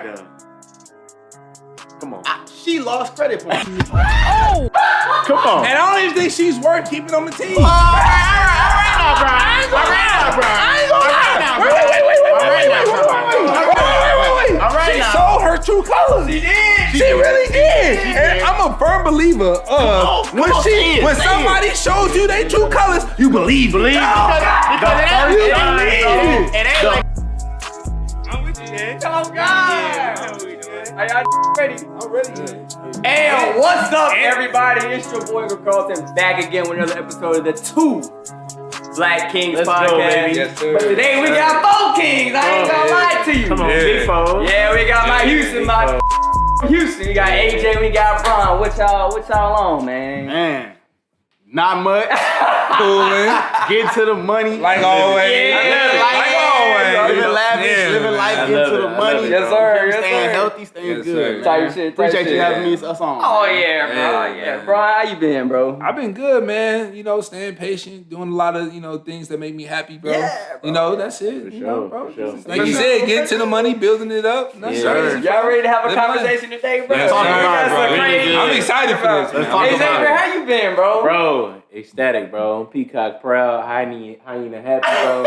right there. Come on. She lost credit points. Oh! Come on. And I don't even think she's worth keeping on the team. All right now, bro. Wait. She sold her true colors. She did. She really did. And I'm a firm believer of when somebody shows you they true colors, you believe. Because it ain't like. I'm with you, man. Oh, God. Are y'all ready? I'm ready. And what's up, everybody? It's your boy Carlton back again with another episode of the Two Black Kings podcast. Go, baby. Yes, sir. But today we got 4 kings. I ain't gonna lie to you. Come on, big foes. Yeah, we got my Houston, Houston. We got AJ, we got Bron. What y'all on, man? Man, not much. Fooling. Get to the money. Like always. Yeah, like always. Living lavish, living life, get to the money. Yes, sir. Staying healthy, staying good. Type shit. Appreciate you having me us on. Oh, yeah, bro. Yeah. Bro, how you been, bro? I've been good, man. You know, staying patient, doing a lot of, things that make me happy, bro. Yeah, bro. You know, that's it. For you sure, know, bro. for sure. Like you said, getting to the money, building it up. That's sir. Y'all ready to have a conversation today, bro? Yes, Talk sir. about it, bro. I'm excited for this. Let's man. talk Hey, about Xavier, it. how you been, bro? Bro, ecstatic, bro. Peacock proud, hyena happy, bro.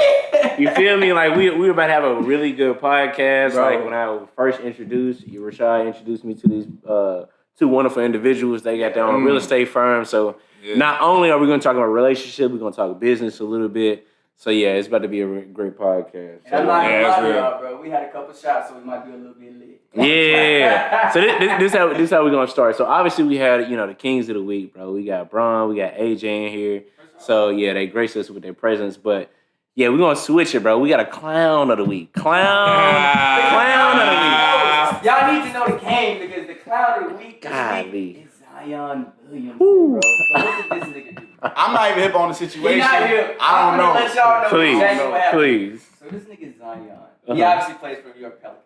You feel me? Like we were about to have a really good podcast. Bro. Like when I was first introduced, Rashad introduced me to these two wonderful individuals. They got their own real estate firm. So not only are we going to talk about relationship, we're going to talk business a little bit. So yeah, it's about to be a great podcast. And I'm not gonna lie to real. y'all, bro. We had a couple shots, so we might be a little bit lit. Yeah. So this how we're gonna start. So obviously we had the Kings of the Week, bro. We got Bron, we got AJ in here. So yeah, they graced us with their presence. But yeah, we're gonna switch it, bro. We got a clown of the week. Clown of the week. Y'all need to know the game because the clown of the week Golly. is Zion Williamson, bro. So what did this nigga do? I'm not even hip on the situation. He not here. I don't know. Let y'all know Please, exactly what happened. please. So this nigga Zion, he obviously plays for New York Pelicans.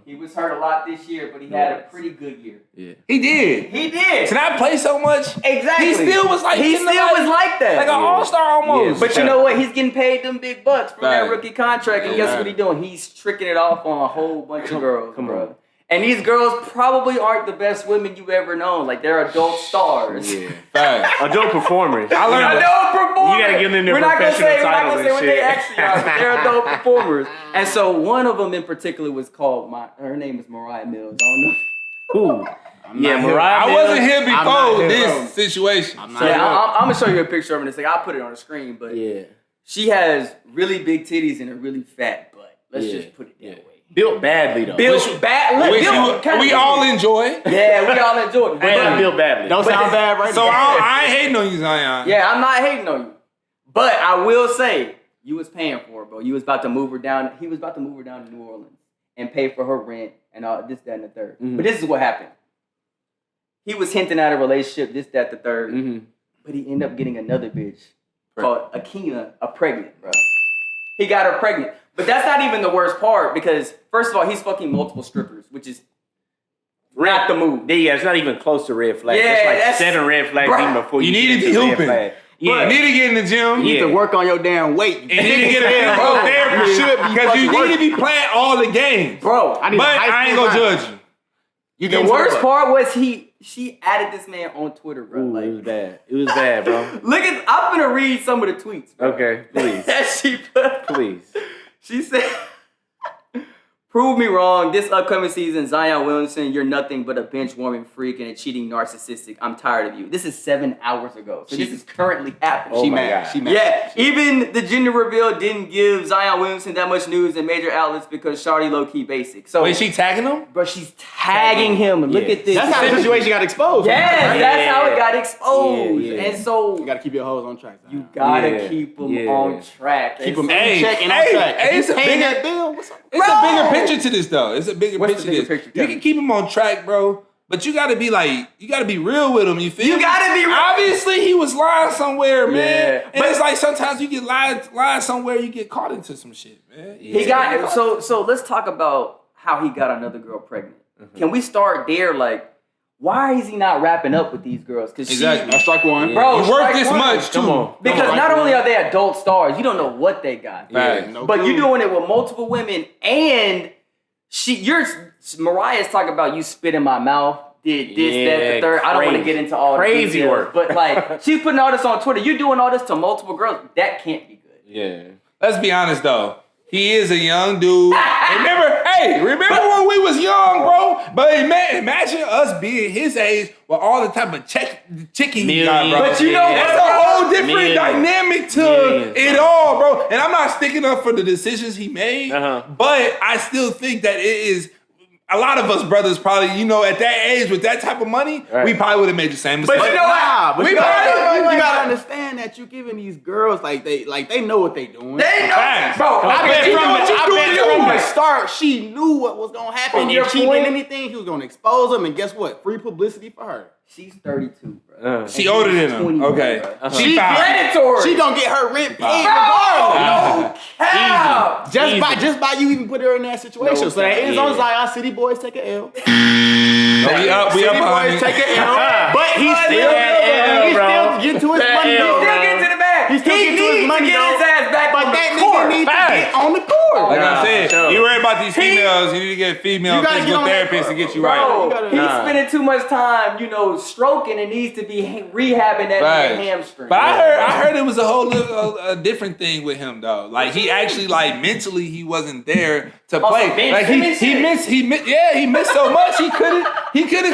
He was hurt a lot this year, but he had a pretty good year. Yeah. He did. He did. Can I play so much? Exactly. He still was like He still was like that. Like an all-star almost. But you know what? He's getting paid them big bucks from that Right. rookie contract, and guess what he's doing? He's tricking it off on a whole bunch of girls, come bro. on. And these girls probably aren't the best women you've ever known. Like they're adult stars. Yeah. Facts. Adult performers. I learned Adult performers. You gotta give them their We're not gonna professional say titles what and they shit. actually are, but they're adult performers. And so one of them in particular was called her name is Mariah Mills. I don't know. Who? Yeah, Mariah. I wasn't here not before here, this bro. situation. I'm not Yeah, here. I'm gonna show you a picture of her in a second. I'll put it on the screen, but Yeah. she has really big titties and a really fat butt. Let's just put it that way. Built badly though. Built bad. Look, Which built kinda we big. all enjoy. Yeah, we all enjoy it. And built badly. Don't sound bad right So now. I ain't hating on you, Zion. Yeah, I'm not hating on you, but I will say you was paying for it, bro. You was about to move her down. He was about to move her down to New Orleans and pay for her rent and all this, that, and the third. But this is what happened. He was hinting at a relationship, this, that, the third. But he ended up getting another bitch called Akina, pregnant, bro. He got her pregnant. But that's not even the worst part because, first of all, he's fucking multiple strippers, which is not the move. Yeah, it's not even close to red flag. Yeah, that's like that's- 7 red flags Bruh. even before You you need get to be the red hooping. flag. You Yeah. need to get in the gym. You need to work on your damn weight. You need to get a therapy because you need to be playing all the games. Bro, I need But a high I ain't school gonna time. judge you. You the getting worst to part was she added this man on Twitter, bro. Ooh, Like, it was bad. It was bad, bro. look at, I'm gonna read some of the tweets, bro. Okay, please. That she put. Please. She said, "Prove me wrong. This upcoming season, Zion Williamson, you're nothing but a bench warming freak and a cheating narcissistic. I'm tired of you." This is 7 hours ago, so this is currently happening. She my mad. God. She mad. Yeah, even the gender reveal didn't give Zion Williamson that much news in major outlets because Shawty low-key basic. So, Wait, she tagging him? but she's tagging him. Look Yeah. at this. That's how the situation got exposed. Yes, right? that's how it got exposed. Yeah, yeah. And so You gotta keep your hoes on track. you gotta Yeah, keep them yeah. on track. keep And them so- in check and on Hey, track. hey, it's a Paying bigger- that bill. What's up? It's Bro! a bigger picture to this, though. It's a bigger What's picture the to bigger this. picture? You Tell can me. keep him on track, bro. But you gotta be like, you gotta be real with him. You feel? You me? gotta be real. Obviously, he was lying somewhere, man. Yeah. And it's like sometimes you get lied somewhere, you get caught into some shit, man. He got so let's talk about how he got another girl pregnant. Can we start there? Like, why is he not wrapping up with these girls? Because Exactly. That's strike one. bro, He's worth strike this one. much too. Come on. Because not only are they adult stars, you don't know what they got. Right. No But clue. you're doing it with multiple women and Mariah's talking about you spit in my mouth, did this, that, the third. I don't want to get into all the crazy details, work. but like she's putting all this on Twitter. You doing all this to multiple girls? That can't be good. Yeah. Let's be honest though. He is a young dude. Remember when we was young, bro? But imagine us being his age with all the type of chicken he got, bro. But you know that's what, a whole different dynamic to it all, bro. And I'm not sticking up for the decisions he made, but I still think that it is. A lot of us brothers probably, at that age with that type of money, we probably would have made the same mistake. But you know what? We you probably gotta understand that you're giving these girls they know what they doing. They know, Facts. bro. I bet from the doing. start she knew what was gonna happen. From your If she point- did anything, he was gonna expose them, and guess what? Free publicity for her. She's 32, bro. She older than him. 21, Okay. bro. She fine. Predatory. She gonna get her rent paid No regardless. cap. Just by you even put her in that situation. No So that is cap. on Zion. City boys take an L. We up City boys 100. take an L. But he's still getting to his money. He's still getting to the bag. He's still He getting to his needs money, to get his though. ass back But on that the nigga court. needs to get on the court. Like I said, sure. you worry about these females, you need to get female You gotta physical get on that therapists to court, get you Bro, right. he's spending too much time, stroking and needs to be rehabbing that Right. hamstring. But I heard it was a whole a different thing with him though. Like he actually mentally he wasn't there to play. Ben Like Simmons he missed so much he couldn't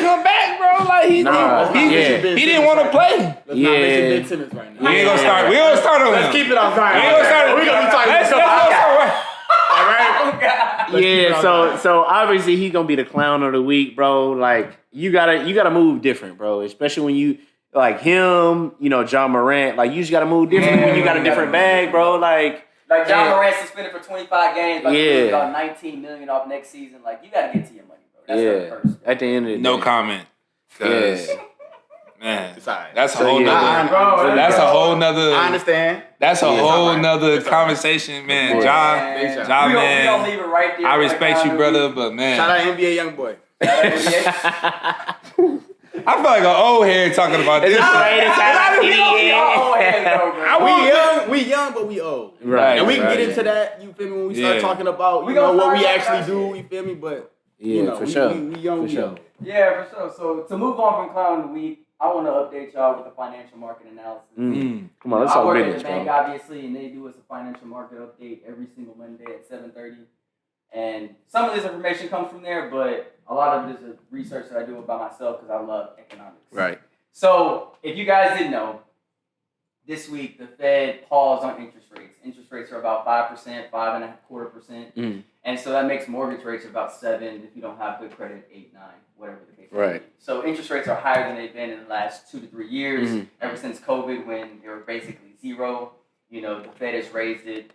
come back, bro. Like he didn't want to play. Let's not mention Ben Simmons right now. We ain't gonna start. We ain't gonna start on him. Let's keep it on Zion. We ain't gonna start. We're gonna be talking Let's about go. all right? Oh, God. Yeah, so obviously he's gonna be the clown of the week, bro. Like you gotta move different, bro. Especially when you like him, John Morant. Like you just gotta move different when you got a different bag, bro. Like John Morant suspended for 25 games, about Yeah. about $19 million off next season. Like you gotta get to your money, bro. That's the first. At the end of the day, No comment. 'Cause, man, It's all right. that's a So, whole yeah. nother. That's a whole nother. I understand. That's a Yeah, it's whole all right. nother It's all right. conversation, man. course. John, Big shout. John, We man. don't leave it right there. I respect right you, now. brother, but man, Shout out NBA young boy. I feel like an old head talking about this. We young, but we old. Right, And we can right. get into that, you feel me, when we start Yeah. talking about We gonna what we start actually talking do, about you feel me? But Yeah, for sure. we young, For we sure. young. Yeah, for sure. So to move on from Clown of the Week, I want to update y'all with the financial market analysis. Come on, let's I talk work at business, the bank, bro. obviously, and they do us a financial market update every single Monday at 7:30. And some of this information comes from there, but a lot of it is research that I do by myself because I love economics. Right. So if you guys didn't know, this week the Fed paused on interest rates. Interest rates are about 5%, 5.25%. And so that makes mortgage rates about 7%. If you don't have good credit, 8, 9, whatever the case may Right. be. So interest rates are higher than they've been in the last 2 to 3 years, ever since COVID when they were basically zero. The Fed has raised it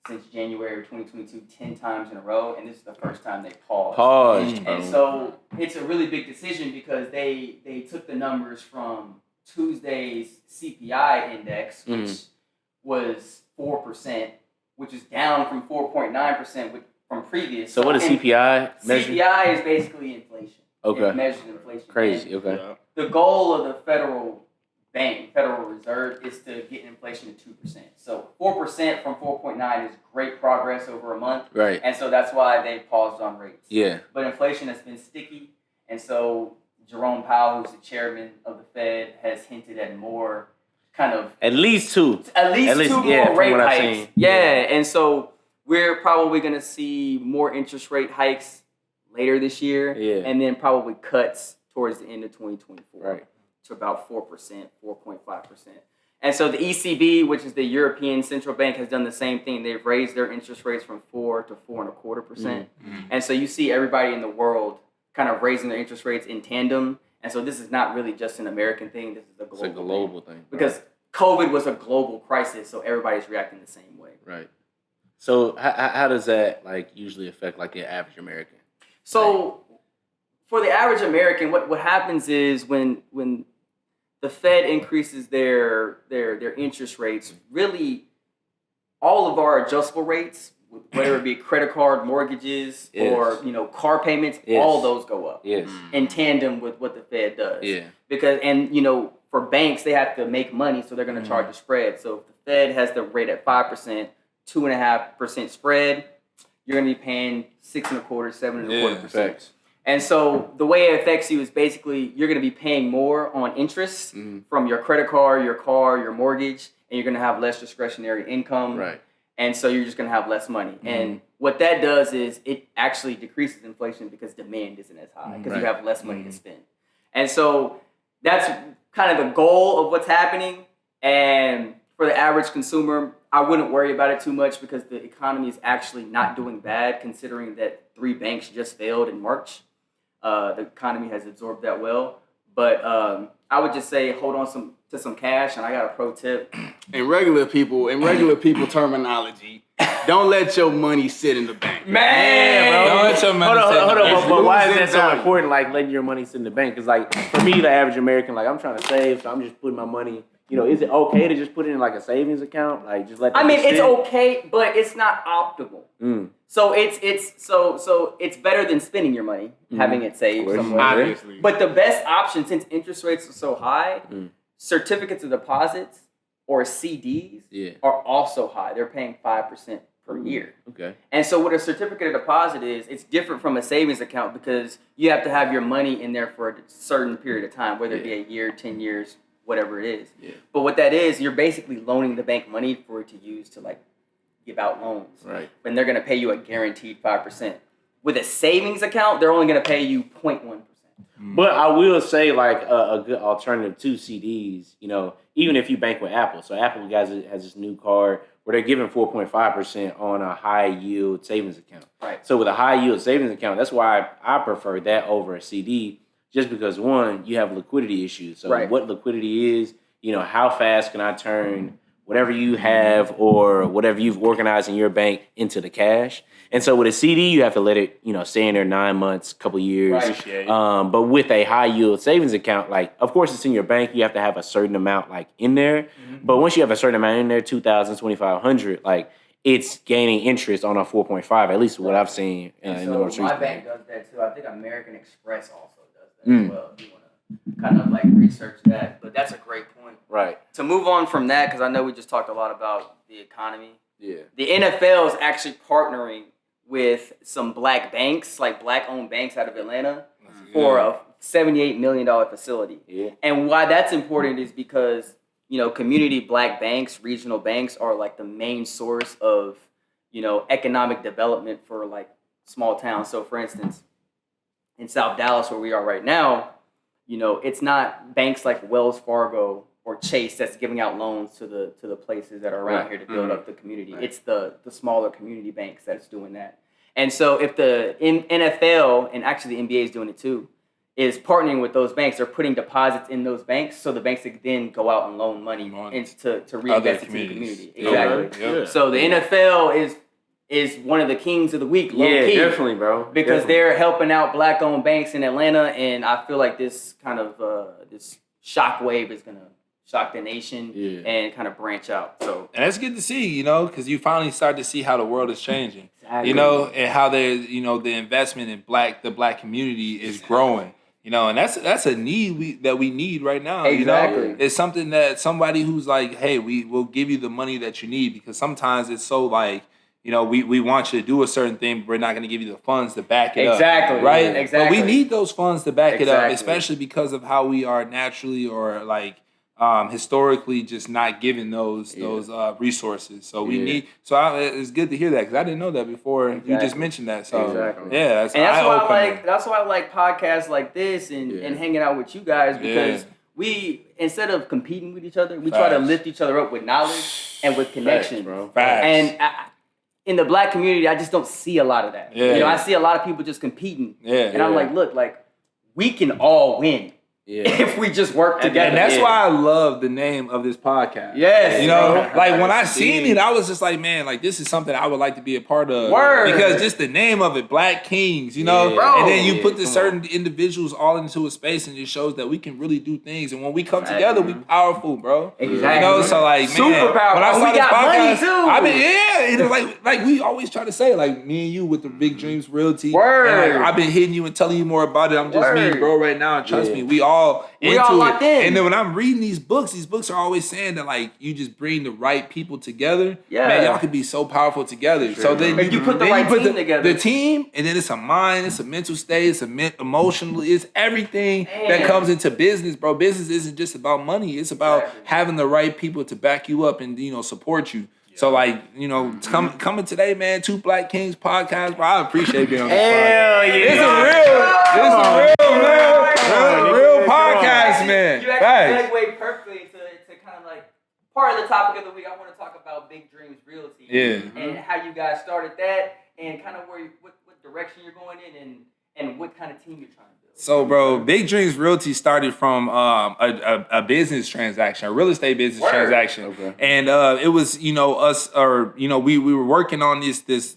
since January of 2022 10 times in a row, and this is the first time they paused. And so it's a really big decision because they took the numbers from Tuesday's CPI index, which was 4%, which is down from 4.9% from previous. So what is CPI measure? CPI is basically inflation. Okay. It measures inflation. Crazy. And Okay. the goal of the Federal Reserve, is to get inflation to 2%. So 4% from 4.9 is great progress over a month. Right. And so that's why they paused on rates. Yeah. But inflation has been sticky, and so Jerome Powell, who's the chairman of the Fed, has hinted at more kind of At least two. at least two yeah, more from rate what I've hikes. seen. Yeah, and so we're probably going to see more interest rate hikes later this year, and then probably cuts towards the end of 2024 Right. to about 4%, 4.5%. And so the ECB, which is the European Central Bank, has done the same thing. They've raised their interest rates from 4 to 4.25%. And so you see everybody in the world kind of raising their interest rates in tandem. And so this is not really just an American thing. This is a global, It's a global thing. Because COVID was a global crisis, so everybody's reacting the same way. Right. So how does that usually affect the average American? So for the average American, what happens is when the Fed increases their interest rates, really all of our adjustable rates, whether it be credit card, mortgages, or car payments, all those go up. Yes. In tandem with what the Fed does. Yeah. Because for banks they have to make money, so they're going to charge a spread. So if the Fed has the rate at 5%, 2.5% spread, you're going to be paying 6.25%, 7.25%. Facts. And so the way it affects you is basically you're going to be paying more on interest from your credit card, your car, your mortgage, and you're going to have less discretionary income. Right. And so you're just going to have less money. And what that does is it actually decreases inflation because demand isn't as high because you have less money to spend. And so that's kind of the goal of what's happening. And for the average consumer, I wouldn't worry about it too much because the economy is actually not doing bad considering that 3 banks just failed in March. The economy has absorbed that well. But I would just say hold on to some cash, and I got a pro tip. In regular people terminology, don't let your money sit in the bank. Man, bro. Don't let your money sit in the bank. But why is that so Losing important? Like letting your money sit in the bank? Because like for me, the average American, like I'm trying to save, so I'm just putting my money. You know, is it okay to just put it in like a savings account? Like just let. It's okay, but it's not optimal. So it's better than spending your money, having it saved somewhere. Obviously. But the best option, since interest rates are so high, certificates of deposits or CDs are also high. They're paying 5% per year. Okay. And so what a certificate of deposit is, it's different from a savings account because you have to have your money in there for a certain period of time, whether it be a year, 10 years, whatever it is. Yeah. But what that is, you're basically loaning the bank money for it to use to like give out loans. Right. And they're going to pay you a guaranteed 5%. With a savings account, they're only going to pay you 0.1%. But I will say, like, a good alternative to CDs, you know, even if you bank with Apple. So Apple has this new card where they're giving 4.5% on a high yield savings account. Right. So with a high yield savings account, that's why I prefer that over a CD, just because one, you have liquidity issues. So what liquidity is, you know, how fast can I turn whatever you have or whatever you've organized in your bank into the cash. And so with a CD, you have to let it, you know, stay in there 9 months, couple years. Right. But with a high yield savings account, like, of course it's in your bank, you have to have a certain amount like in there. But once you have a certain amount in there, 2,000, 2,500, like it's gaining interest on a 4.5, at least what I've seen in the most recent. My bank does that too. I think American Express also does that as well. If you want to kind of like research that. But that's a great point. Right. To move on from that, because I know we just talked a lot about the economy. Yeah. The NFL is actually partnering with some black banks, like black-owned banks out of Atlanta, for a $78 million facility. Yeah. And why that's important is because, you know, community black banks, regional banks are like the main source of, you know, economic development for like small towns. So for instance, in South Dallas, where we are right now, you know, it's not banks like Wells Fargo or Chase that's giving out loans to the places that are around here to build up the community. Right. It's the smaller community banks that's doing that. And so if the NFL, and actually the NBA is doing it too, is partnering with those banks, they're putting deposits in those banks so the banks can then go out and loan money to reinvest into the community. Exactly. Yeah. So the NFL is one of the kings of the week, low-key. Yeah, definitely, bro. Because they're helping out black-owned banks in Atlanta, and I feel like this kind of this shockwave is going to shock the nation and kind of branch out. So, and that's good to see, you know, because you finally start to see how the world is changing, you know, and how there's, you know, the investment in the black community is growing, you know, and that's a need that we need right now. Exactly. You know, it's something that somebody who's like, hey, we will give you the money that you need, because sometimes it's so like, you know, we want you to do a certain thing, but we're not going to give you the funds to back it up. Exactly. Right? Exactly. But we need those funds to back it up, especially because of how we are naturally or like historically just not given those resources. So we need. So it's good to hear that, because I didn't know that before. You just mentioned that. So that's why I like podcasts like this and hanging out with you guys, because we, instead of competing with each other, we try to lift each other up with knowledge and with connection. And in the black community, I just don't see a lot of that. You know, I see a lot of people just competing. And I'm like, look, like we can all win. If we just work together. And that's why I love the name of this podcast. Yes. You know, like when I seen it, I was just like, man, like this is something I would like to be a part of. Word. Because just the name of it, Black Kings, you know, and then you put the certain individuals all into a space, and it shows that we can really do things. And when we come together, we powerful, bro. Exactly. You know, so like, man, super powerful. when I saw we got money too. I mean, and like we always try to say, like me and you with the Big Dreams Realty. Word. And like, I've been hitting you and telling you more about it. I'm just me, bro, right now. And trust me, we all all into all it. locked in. And then when I'm reading these books are always saying that like you just bring the right people together. Yeah. Man, y'all could be so powerful together. Sure. So then If you put the right team together. The team, and then it's a mind, it's a mental state, it's emotionally, it's everything that comes into business, bro. Business isn't just about money. It's about having the right people to back you up and support you. So like, coming today, man, Two Black Kings podcast, bro. I appreciate being on this podcast. This is real podcast, man. You actually segued perfectly to kind of like part of the topic of the week. I want to talk about Big Dreams Realty. And how you guys started that and kind of what direction you're going in and what kind of team you're trying to build. So, bro, Big Dreams Realty started from a business transaction, a real estate business transaction, and it was us, or we were working on this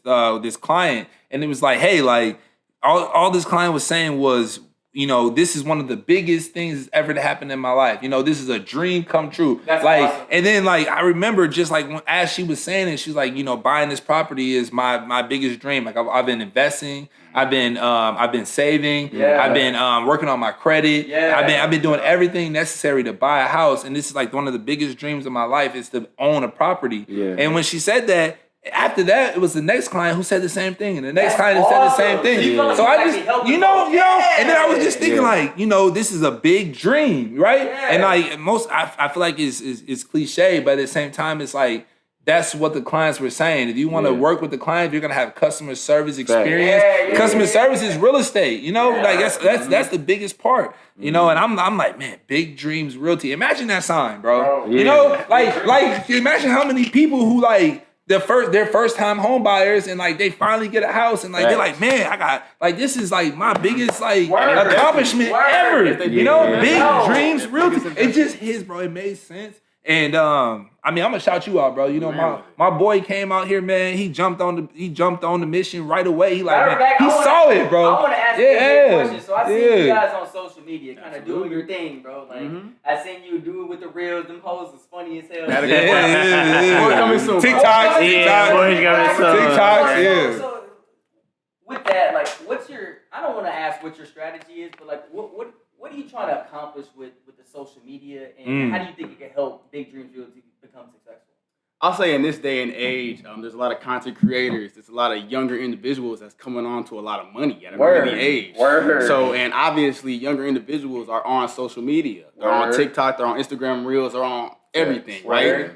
client, and it was like, hey, like all this client was saying was, this is one of the biggest things that's ever happened in my life. This is a dream come true. That's like, awesome. and then like I remember just like as she was saying it, she's like, buying this property is my biggest dream. Like I've been investing, I've been saving, I've been working on my credit. I've been doing everything necessary to buy a house, and this is like one of the biggest dreams of my life is to own a property. And when she said that, after that, it was the next client who said the same thing, and the next client said the same thing. So I just, and then I was just thinking like, this is a big dream, right? And like I feel like it's cliche, but at the same time, it's like that's what the clients were saying. If you want to work with the client, you're gonna have customer service experience. Customer service is real estate, like that's the biggest part, And I'm like, man, Big Dreams Realty. Imagine that sign, bro. Like imagine how many people who like. Their first time home buyers, and like they finally get a house, and like they're like, man, I got like this is like my biggest like accomplishment ever. Big Dreams Realty. It just his, bro. It made sense. And I'm gonna shout you out, bro. My boy came out here, man. He jumped on the mission right away. He like, man, he saw it, bro. I want to ask you a question. So I see you guys on social media, kind of doing your thing, bro. Like I seen you do it with the reels. Them hoes is funny as hell. More coming soon. TikToks, So with that, like, what's your? I don't want to ask what your strategy is, but like, what are you trying to accomplish with the social media, and how do you think it can help Big Dreams Realty become successful? I'll say in this day and age, there's a lot of content creators. There's a lot of younger individuals that's coming on to a lot of money at an early age. So, and obviously, younger individuals are on social media. They're on TikTok. They're on Instagram Reels. They're on everything, right?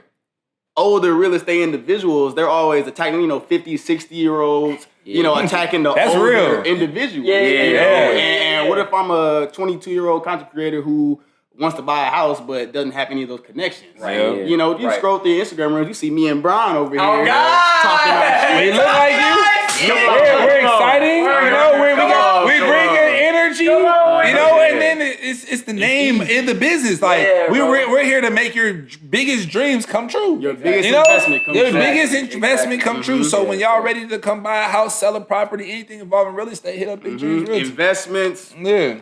Older real estate individuals, they're always attacking, 50, 60-year-olds, attacking the older individual. And what if I'm a 22-year-old content creator who wants to buy a house but doesn't have any of those connections? You scroll through your Instagram reels, you see me and Brian over here talking about shit. We look like you. We're exciting. We bring in energy. And then it's the name in the business. Like we're here to make your biggest dreams come true. Your biggest investment come true. Your biggest investment come true. So when y'all ready to come buy a house, sell a property, anything involving real estate, hit up Big Dreams Realty. Investments,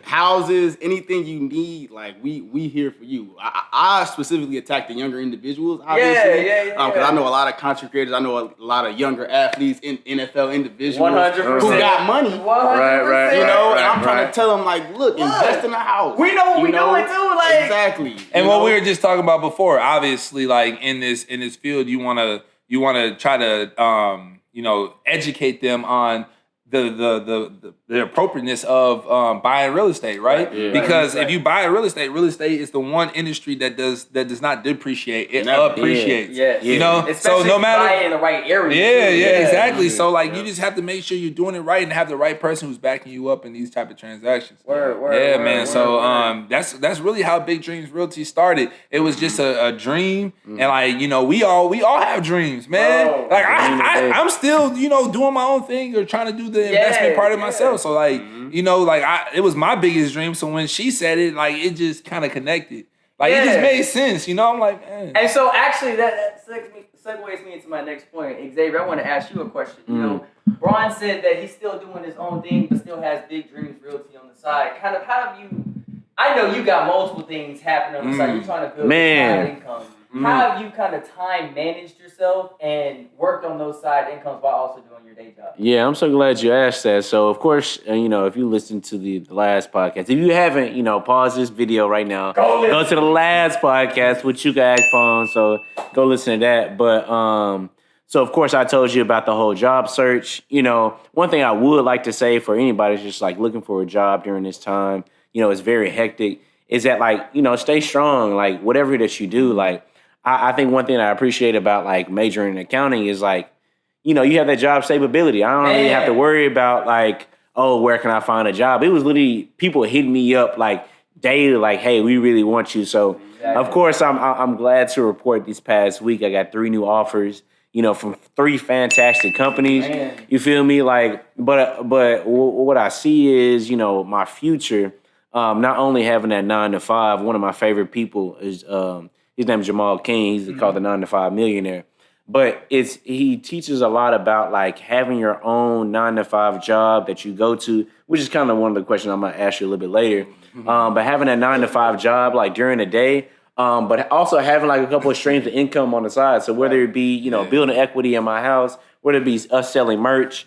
houses, anything you need, like we here for you. I specifically attack the younger individuals, obviously, because I know a lot of content creators. I know a lot of younger athletes, in NFL individuals 100%. who got money. 100%. And I'm trying to tell them, like, look, invest in a house. We know what we're doing too, like exactly. And what we were just talking about before, obviously, like in this field, you wanna try to educate them on the appropriateness of buying real estate, right? Because if you buy real estate is the one industry that does not depreciate, it appreciates. Especially so no matter if you buy in the right area. Exactly. So like you just have to make sure you're doing it right and have the right person who's backing you up in these type of transactions. So that's really how Big Dreams Realty started. It was just a dream, and like we all have dreams, man. Like I'm still doing my own thing or trying to do the investment part of myself. So like, it was my biggest dream. So when she said it, like it just kind of connected. Like it just made sense, I'm like, man. And so actually that segues me into my next point. Xavier, I want to ask you a question. Brian said that he's still doing his own thing, but still has Big Dreams Realty on the side. Kind of how have you, I know you got multiple things happening on the side. You're trying to build this side income. How have you kind of time managed yourself and worked on those side incomes while also doing your day job? Yeah, I'm so glad you asked that. So, of course, if you listen to the last podcast, if you haven't, pause this video right now. Go to the last podcast with you guys, Pong. So, go listen to that. But, so, of course, I told you about the whole job search. One thing I would like to say for anybody who's just, like, looking for a job during this time, it's very hectic, is that, like, stay strong. Like, whatever that you do, like, I think one thing I appreciate about, like, majoring in accounting is, like, you have that job stability. I don't really have to worry about, like, oh, where can I find a job? It was literally people hitting me up, like, daily, like, hey, we really want you. So, of course, I'm glad to report this past week I got 3 new offers, from 3 fantastic companies. Man. You feel me? Like, but what I see is, my future, not only having that 9 to 5, one of my favorite people is, his name is Jamal King. He's called the 9 to 5 millionaire. But he teaches a lot about, like, having your own 9 to 5 job that you go to, which is kind of one of the questions I'm gonna ask you a little bit later. But having a 9 to 5 job, like, during the day, but also having, like, a couple of streams of income on the side. So whether it be building equity in my house, whether it be us selling merch,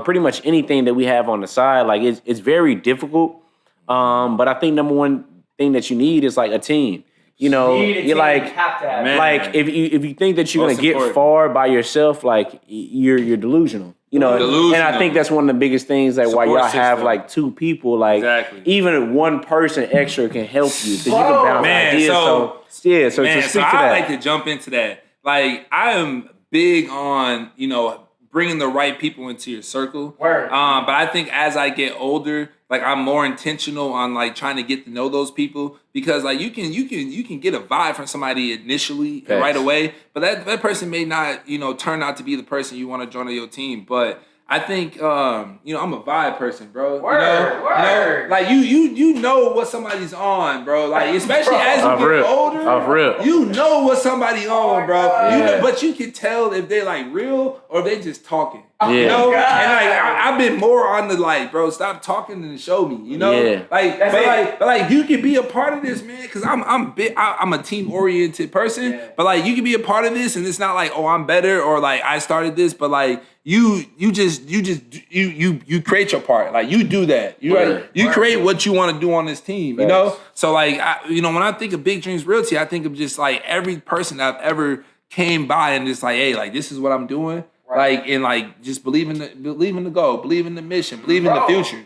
pretty much anything that we have on the side, like, it's very difficult. But I think number one thing that you need is, like, a team. You're like, like if you think that you're gonna get far by yourself, like you're delusional. And I think that's one of the biggest things that why y'all have like 2 people, like even one person extra can help you. So you can bounce ideas. So I like to jump into that. Like, I am big on bringing the right people into your circle. Word. But I think as I get older, like, I'm more intentional on, like, trying to get to know those people, because, like, you can get a vibe from somebody initially and right away, but that person may not turn out to be the person you want to join on your team. But I think I'm a vibe person, bro. Word. Like, you know what somebody's on, bro. Like, especially as you get older, you know what somebody on, bro. But you can tell if they're, like, real or they just talking. And, like, I've been more on the, like, bro, stop talking and show me, But you can be a part of this, man, because I'm a team oriented person, but, like, you can be a part of this, and it's not like, oh, I'm better, or, like, I started this, but, like, you create your part. Like, you do that. You create what you want to do on this team, you know? So, like, when I think of Big Dreams Realty, I think of just, like, every person I've ever came by and just, like, hey, like, this is what I'm doing. Like, and, like, just believe in the goal, believe in the mission, believe in the future.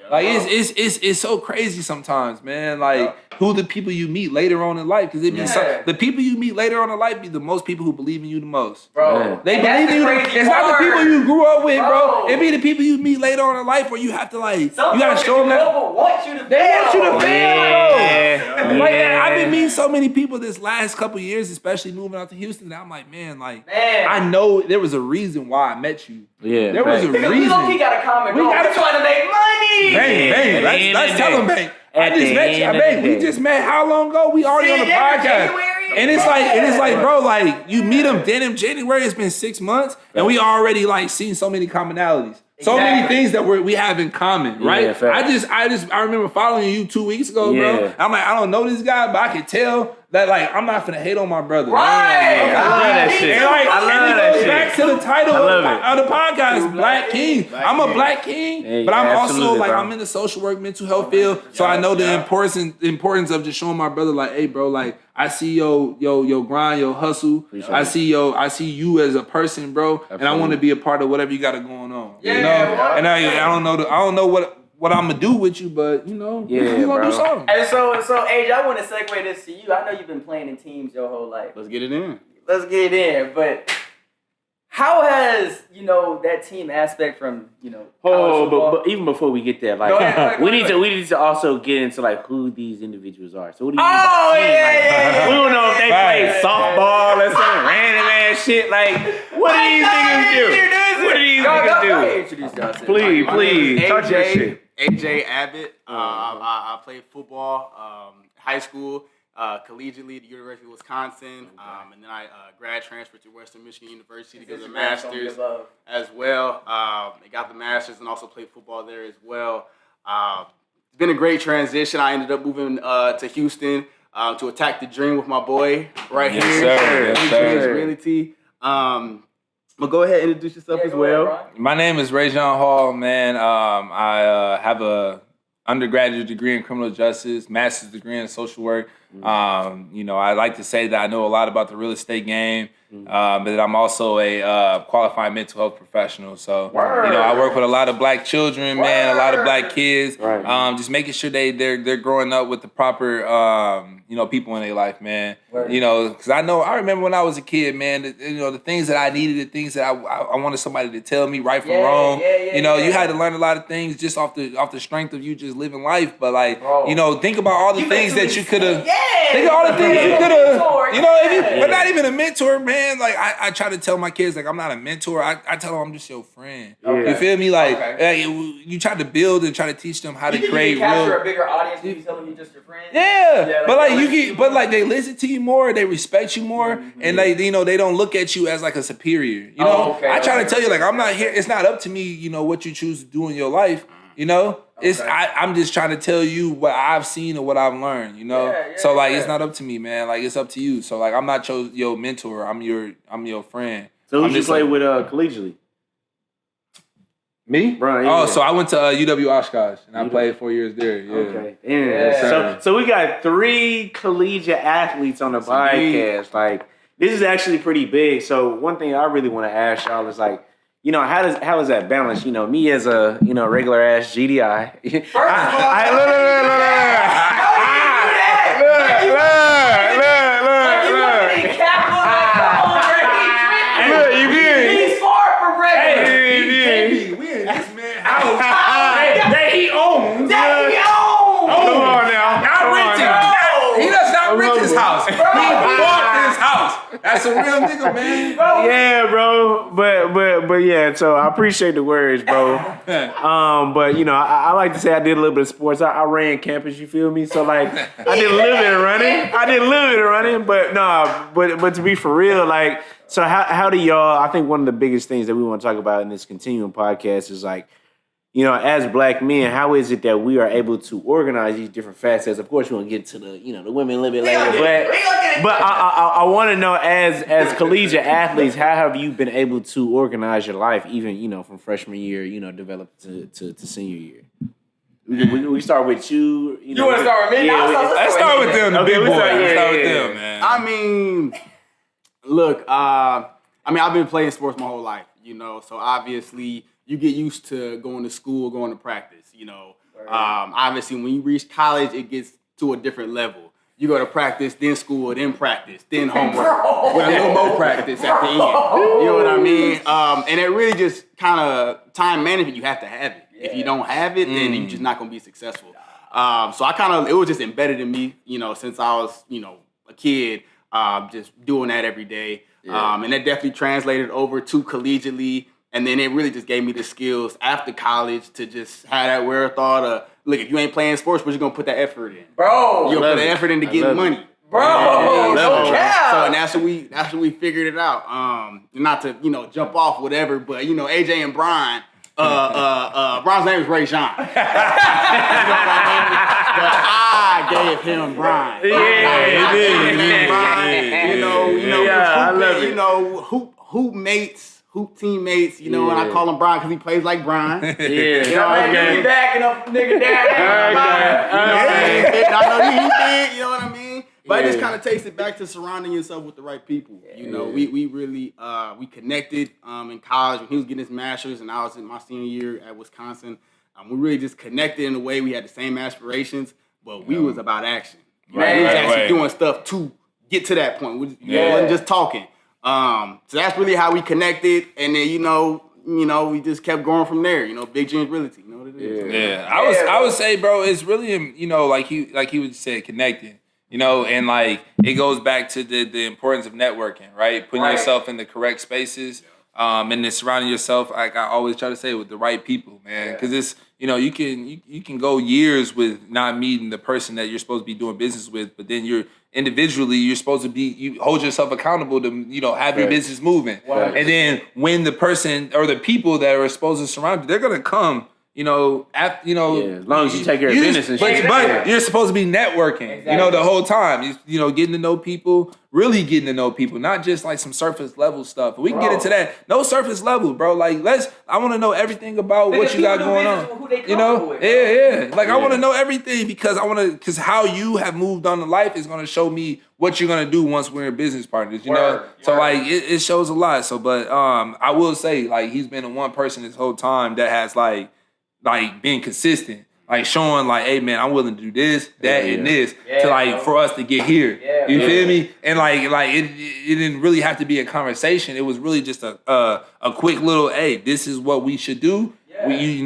Like, it's so crazy sometimes, man. Like, who the people you meet later on in life, because the people you meet later on in life be the most people who believe in you the most, bro. They believe in you. It's not the people you grew up with, bro. It be the people you meet later on in life where you have to, like, you gotta show them that they want you to fail, bro. Like, I've been meeting so many people this last couple years, especially moving out to Houston. And I'm like, man, I know there was a reason why I met you. Yeah, there was a reason. We got a common goal. We're trying to make money. Bang. Let's tell them, bang. I just met you. Bang. We just met how long ago? We already on the podcast. And it's like, bro, like, you meet them then in January. It's been 6 months, and we already, like, seen so many commonalities. So many things that we have in common, right? I remember following you 2 weeks ago, bro. I'm like, I don't know this guy, but I can tell that, like, I'm not finna hate on my brother. Right. I love that shit. And, like, I love that shit. Back to the title of the podcast, Black King. I'm a Black King, but I'm also, like, I'm in the social work, mental health field, so I know the importance of just showing my brother, like, hey, bro, like, I see your grind, your hustle. I see you as a person, bro, and I want to be a part of whatever you got going on. You know? And I don't know what I'm gonna do with you, but we gonna do something. And so AJ, I want to segue this to you. I know you've been playing in teams your whole life. Let's get it in. But how has that team aspect from but even before we get there, like, we need to also get into, like, who these individuals are. So what do you mean by team? We don't know if they play softball or some random ass shit. Like, what do these niggas do? What do these niggas do? Introduce yourself. Please, talk your shit. AJ Abbott. I played football, high school, collegiately at the University of Wisconsin, and then I grad transferred to Western Michigan University to get a master's as well. I got the master's and also played football there as well. It's been a great transition. I ended up moving to Houston to Attack the Dream with my boy right Yes, here. sir. Yes, sir. Realty. But go ahead and introduce yourself as well. My name is Rajon Hall, man. I have a undergraduate degree in criminal justice, master's degree in social work. I like to say that I know a lot about the real estate game, but that I'm also a qualified mental health professional. So, I work with a lot of black children, man, a lot of black kids, just making sure they're growing up with the proper, people in their life, man. Because I remember when I was a kid, man, the things that I needed, the things that I wanted somebody to tell me right from wrong. You had to learn a lot of things just off the strength of you just living life. But think about all the things that you could have. Think of all the things you could have. But not even a mentor, man. Like I try to tell my kids, like I'm not a mentor. I tell them I'm just your friend. You feel me? You try to build and try to teach them how to create. You capture a bigger audience when you tell them you're just your friend. But they listen to you more, they respect you more, and they don't look at you as like a superior. I try to tell you, like, I'm not here. It's not up to me, what you choose to do in your life. I'm just trying to tell you what I've seen and what I've learned. It's not up to me, man. Like, it's up to you. So I'm not your mentor. I'm your friend. So who you play with collegiately? Me? Bro, so I went to UW Oshkosh, and I played 4 years there. Yeah. Okay. Yeah. So we got 3 collegiate athletes on the podcast. Like, this is actually pretty big. So one thing I really want to ask y'all is like, how is that balance? Me as a regular ass GDI. First of That's a real nigga, man. Yeah, bro. But yeah, so I appreciate the words, bro. But I like to say I did a little bit of sports. I ran campus, you feel me? So like I did a little bit of running. But to be for real, like, so how do y'all, I think one of the biggest things that we want to talk about in this continuing podcast is like, as black men, how is it that we are able to organize these different facets? Of course, we want to get to the women a little bit later, but I want to know as collegiate athletes, how have you been able to organize your life, even from freshman year, develop to senior year? We start with you. You want to start with me? Yeah, let's start with them. The big boys. Let's start with them, man. I mean, look. I've been playing sports my whole life. So obviously you get used to going to school, going to practice, obviously when you reach college, it gets to a different level. You go to practice, then school, then practice, then homework, with a little more practice at the end. You know what I mean? And it really just kind of time management, you have to have it. If you don't have it, then you're just not going to be successful. So it was just embedded in me, since I was, a kid, just doing that every day. And that definitely translated over to collegiately. And then it really just gave me the skills after college to just have that wherewithal to, look, if you ain't playing sports, but you're going to put that effort in. Bro. You're going to put the effort in to get money. Bro. So and that's when we figured it out. Not to, jump off whatever, but, AJ and Brian, Brian's name is Rajon. You know what I mean? But I gave him Brian. Yeah, he did. I love it. Hoop mates. Hoop teammates, and I call him Brian because he plays like Brian. Nigga backing up, nigga down. I know he did, you know what I mean? But it just kind of takes it back to surrounding yourself with the right people. We really we connected in college when he was getting his master's and I was in my senior year at Wisconsin. We really just connected in a way. We had the same aspirations, but we was about action. We was actually doing stuff to get to that point. We wasn't just talking. So that's really how we connected, and then we just kept going from there. Big James Realty, you know what it is. Yeah. I would say, bro, it's really like he would say, connecting. And like it goes back to the importance of networking, right? Putting yourself in the correct spaces, and then surrounding yourself, like I always try to say, with the right people, man. Because it's you can go years with not meeting the person that you're supposed to be doing business with, but then you're supposed to be, you hold yourself accountable to, have your business moving. And then when the person or the people that are supposed to surround you, they're going to come as long as you take care of business and shit. But you're supposed to be networking, Exactly. the whole time. Getting to know people, really getting to know people, not just like some surface level stuff. But we can get into that. No surface level, bro. Like I want to know everything about what you got going on. Who they with, Yeah. Like I want to know everything because because how you have moved on to life is going to show me what you're gonna do once we're business partners, So like it shows a lot. So, but I will say like he's been the one person this whole time that has like being consistent, like showing like, hey man, I'm willing to do this, that, and this to like for us to get here. Yeah, you feel me? And like it didn't really have to be a conversation. It was really just a quick little, hey, this is what we should do. Yeah. You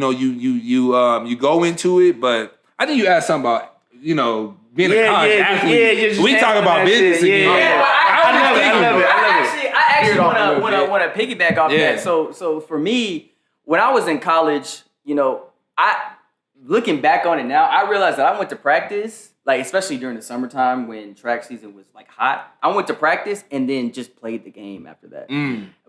go into it, but I think you asked something about being a college athlete. We talk about business again. I actually want to piggyback off that. So for me, when I was in college, looking back on it now, I realized that I went to practice, like especially during the summertime when track season was like hot. I went to practice and then just played the game after that.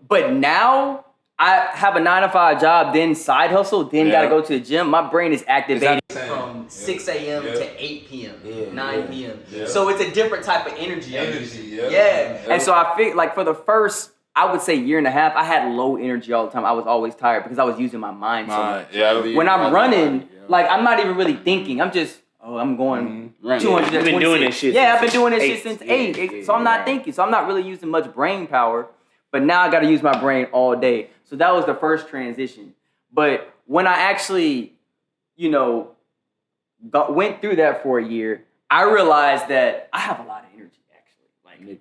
But now I have a 9-to-5 job, then side hustle, then got to go to the gym. My brain is activated from 6 a.m. to 8 p.m., 9 p.m. Yeah. So it's a different type of energy. And so I feel like for the first, I would say year and a half, I had low energy all the time. I was always tired because I was using my mind so much. When I'm running, like I'm not even really thinking. I'm just, I'm going 200. You've been doing this shit. Yeah, I've been doing this shit since 8. So I'm not thinking. So I'm not really using much brain power. But now I got to use my brain all day. So that was the first transition. But when I actually, went through that for a year, I realized that I have a lot of energy, actually.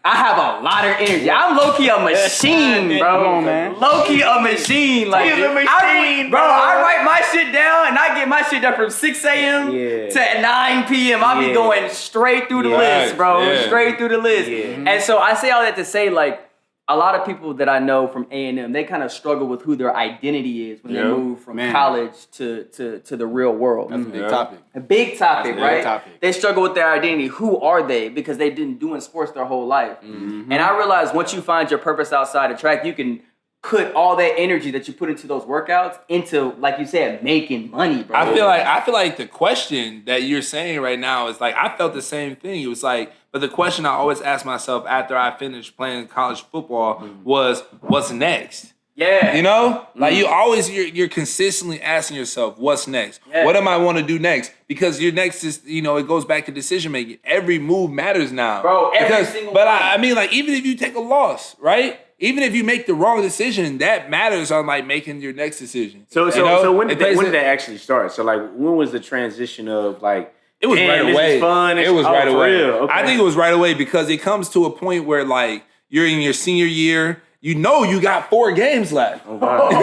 I have a lot of energy. I'm low-key a machine, bro. Come on, man. Low-key a machine. Like, He's a machine, bro. I write my shit down and I get my shit done from 6 a.m. to 9 p.m. I'll be going straight through the list, bro. Yeah. Straight through the list. And so I say all that to say, like, a lot of people that I know from A&M, they kind of struggle with who their identity is when they move from college to the real world. That's a big topic. A big topic, That's a right? big topic. They struggle with their identity. Who are they? Because they've been doing sports their whole life. And I realized once you find your purpose outside of track, you can put all that energy that you put into those workouts into, like you said, making money, bro. I feel like the question that you're saying right now is like, I felt the same thing. It was like, but the question I always asked myself after I finished playing college football was, what's next? Yeah. Like you're consistently asking yourself, what's next? Yeah. What am I want to do next? Because your next is, it goes back to decision making. Every move matters now. Bro, every single But move. I mean, like, even if you take a loss, right? Even if you make the wrong decision, that matters on like making your next decision. So when did that actually start? So like when was the transition of like it was right away. This is fun. It was right away. Real. Okay. I think it was right away because it comes to a point where like you're in your senior year, you got 4 games left. Oh, wow. You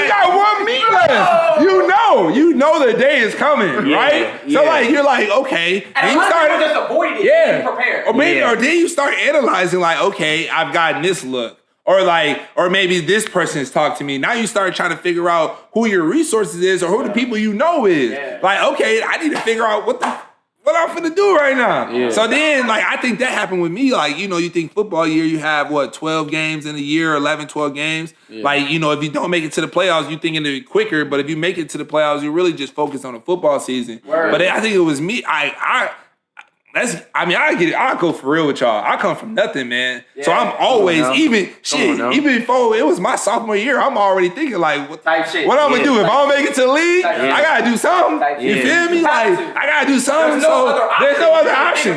got 1 meet left. You know the day is coming, right? Yeah. So like you're like, okay. And you start just avoiding it. Yeah. Prepared. Or then you start analyzing like, okay, I've gotten this look. Or maybe this person has talked to me. Now you start trying to figure out who your resources is or who the people you know is. Yeah. Like, okay, I need to figure out what I'm finna do right now. Yeah. So then, like, I think that happened with me. Like, you think football year, you have, 12 games in a year, 11, 12 games. Yeah. Like, if you don't make it to the playoffs, you thinking it quicker. But if you make it to the playoffs, you really just focus on the football season. Word. But I think it was me. I get it. I go for real with y'all. I come from nothing, man. Yeah. So I'm always even before it was my sophomore year. I'm already thinking like, what I'm gonna do if I don't make it to the league? I gotta do something. You feel me? Like I gotta do something. There's no other option.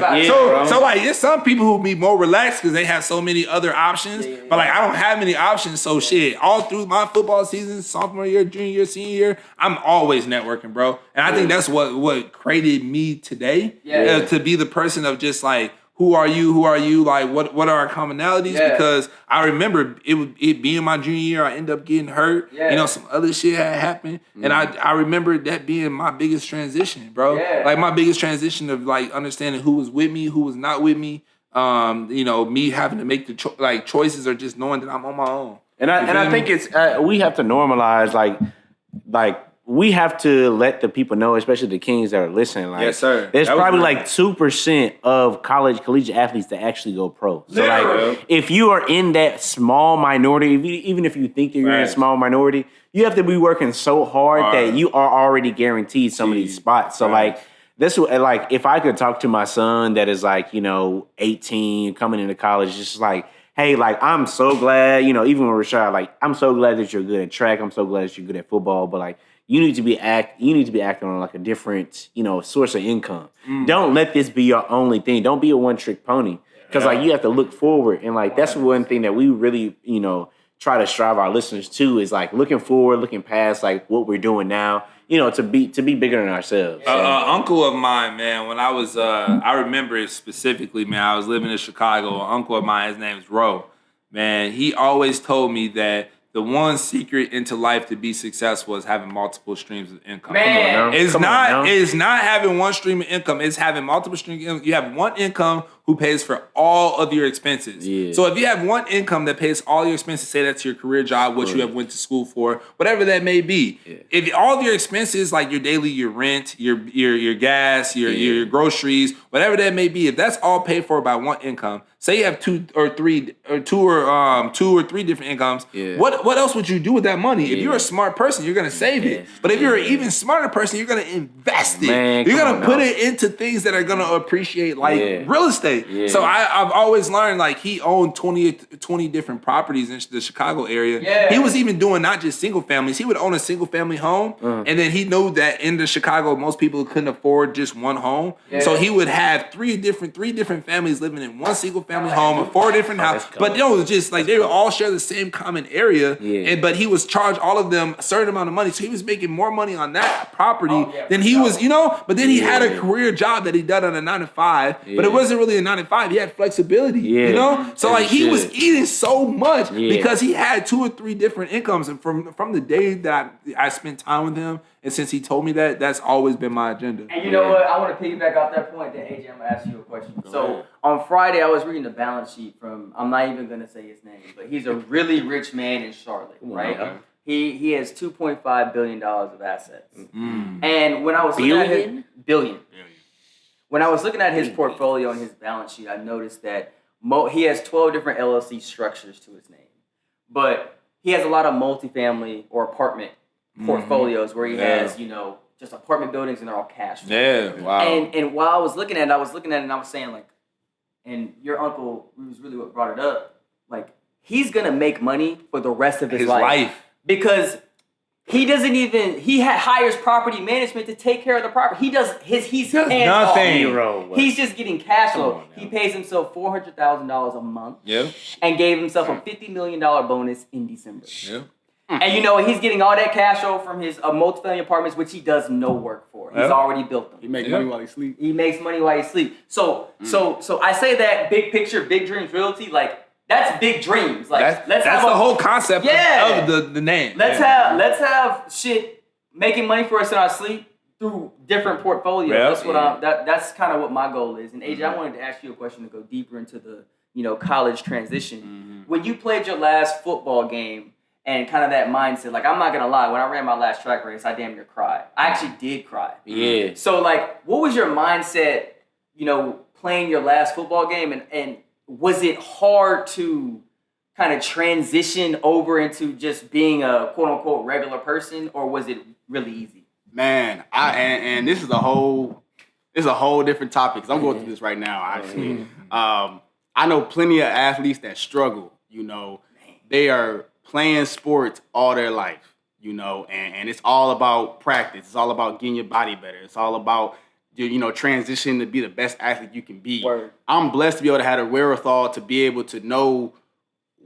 So like, there's some people who be more relaxed because they have so many other options. But like, I don't have many options. So shit, all through my football season, sophomore year, junior year, senior year, I'm always networking, bro. And I think that's what created me today to be the person of just like, who are you? Like, what are our commonalities? Yeah. Because I remember it being my junior year, I ended up getting hurt. Yeah. Some other shit had happened. And I remember that being my biggest transition, bro. Yeah. Like my biggest transition of like understanding who was with me, who was not with me. Me having to make the choices or just knowing that I'm on my own. And I think it's we have to normalize like we have to let the people know, especially the Kings that are listening. Like, yes, sir. There's probably like 2% of collegiate athletes that actually go pro. So like, if you are in that small minority, even if you think that you're in a small minority, you have to be working so hard that you are already guaranteed some of these spots. So like, this like if I could talk to my son that is like 18 coming into college, just like, hey, like I'm so glad even with Rashad, like I'm so glad that you're good at track. I'm so glad that you're good at football, but like. You need to be acting on like a different, source of income. Don't let this be your only thing. Don't be a one-trick pony. Because like you have to look forward. And like that's one thing that we really, try to strive our listeners to is like looking forward, looking past like what we're doing now, to be bigger than ourselves. Uncle of mine, man, when I was I remember it specifically, man, I was living in Chicago. An uncle of mine, his name is Ro. Man, he always told me that the one secret into life to be successful is having multiple streams of income. Man, it's not having one stream of income. It's having multiple streams of income. You have one income who pays for all of your expenses. Yeah. So if you have one income that pays all your expenses, say that's your career job, what you have went to school for, whatever that may be. Yeah. If all of your expenses, like your rent, your gas, your groceries, whatever that may be, if that's all paid for by one income, say you have two or three different incomes. Yeah. What else would you do with that money? If you're a smart person, you're gonna save it. But if you're an even smarter person, you're gonna invest it. Man, you're gonna put it into things that are gonna appreciate, like real estate. Yeah. So I've always learned, like, he owned 20 different properties in the Chicago area. Yeah. He was even doing not just single families. He would own a single family home, and then he knew that in the Chicago, most people couldn't afford just one home. Yeah. So he would have three different families living in one single family home, or 4 different houses. But it was just like they would all share the same common area. Yeah. But he was charged all of them a certain amount of money. So he was making more money on that property than he was, but then he had a career job that he did on a 9 to 5, but it wasn't really a 9 to 5. He had flexibility, So like he was eating so much because he had 2 or 3 different incomes. And from the day that I spent time with him, and since he told me that, that's always been my agenda. And you know what? I want to piggyback off that point. Then AJ, I'm gonna ask you a question. So on Friday, I was reading the balance sheet from, I'm not even gonna say his name, but he's a really rich man in Charlotte, right? Yeah. He has $2.5 billion of assets. And when I was looking at billion. When I was looking at his portfolio and his balance sheet, I noticed that he has 12 different LLC structures to his name. But he has a lot of multifamily or apartment portfolios where he has, just apartment buildings and they're all cash flow. Yeah, wow. And while I was looking at it, and I was saying, like, and your uncle was really what brought it up, like, he's going to make money for the rest of his life. Because he hires property management to take care of the property. He's nothing. He's just getting cash flow. He pays himself $400,000 a month. Yeah. And gave himself a $50 million bonus in December. Yeah. And he's getting all that cash flow from his multifamily apartments, which he does no work for. He's already built them. He makes money while he sleeps. He makes money while he sleeps. So I say that big picture, big dreams, realty, like, that's big dreams. Like that's the whole concept of the name. Let's have shit making money for us in our sleep through different portfolios. Yep. That's kind of what my goal is. And AJ, I wanted to ask you a question to go deeper into the college transition. Mm-hmm. When you played your last football game and kind of that mindset, like, I'm not gonna lie, when I ran my last track race, I damn near cried. I actually did cry. Yeah. So like, what was your mindset? Playing your last football game and was it hard to kind of transition over into just being a quote unquote regular person, or was it really easy? Man, and this is a whole different topic, because I'm going through this right now, actually. I know plenty of athletes that struggle, they are playing sports all their life, and it's all about practice. It's all about getting your body better. It's all about transition to be the best athlete you can be. Word. I'm blessed to be able to have the wherewithal to be able to know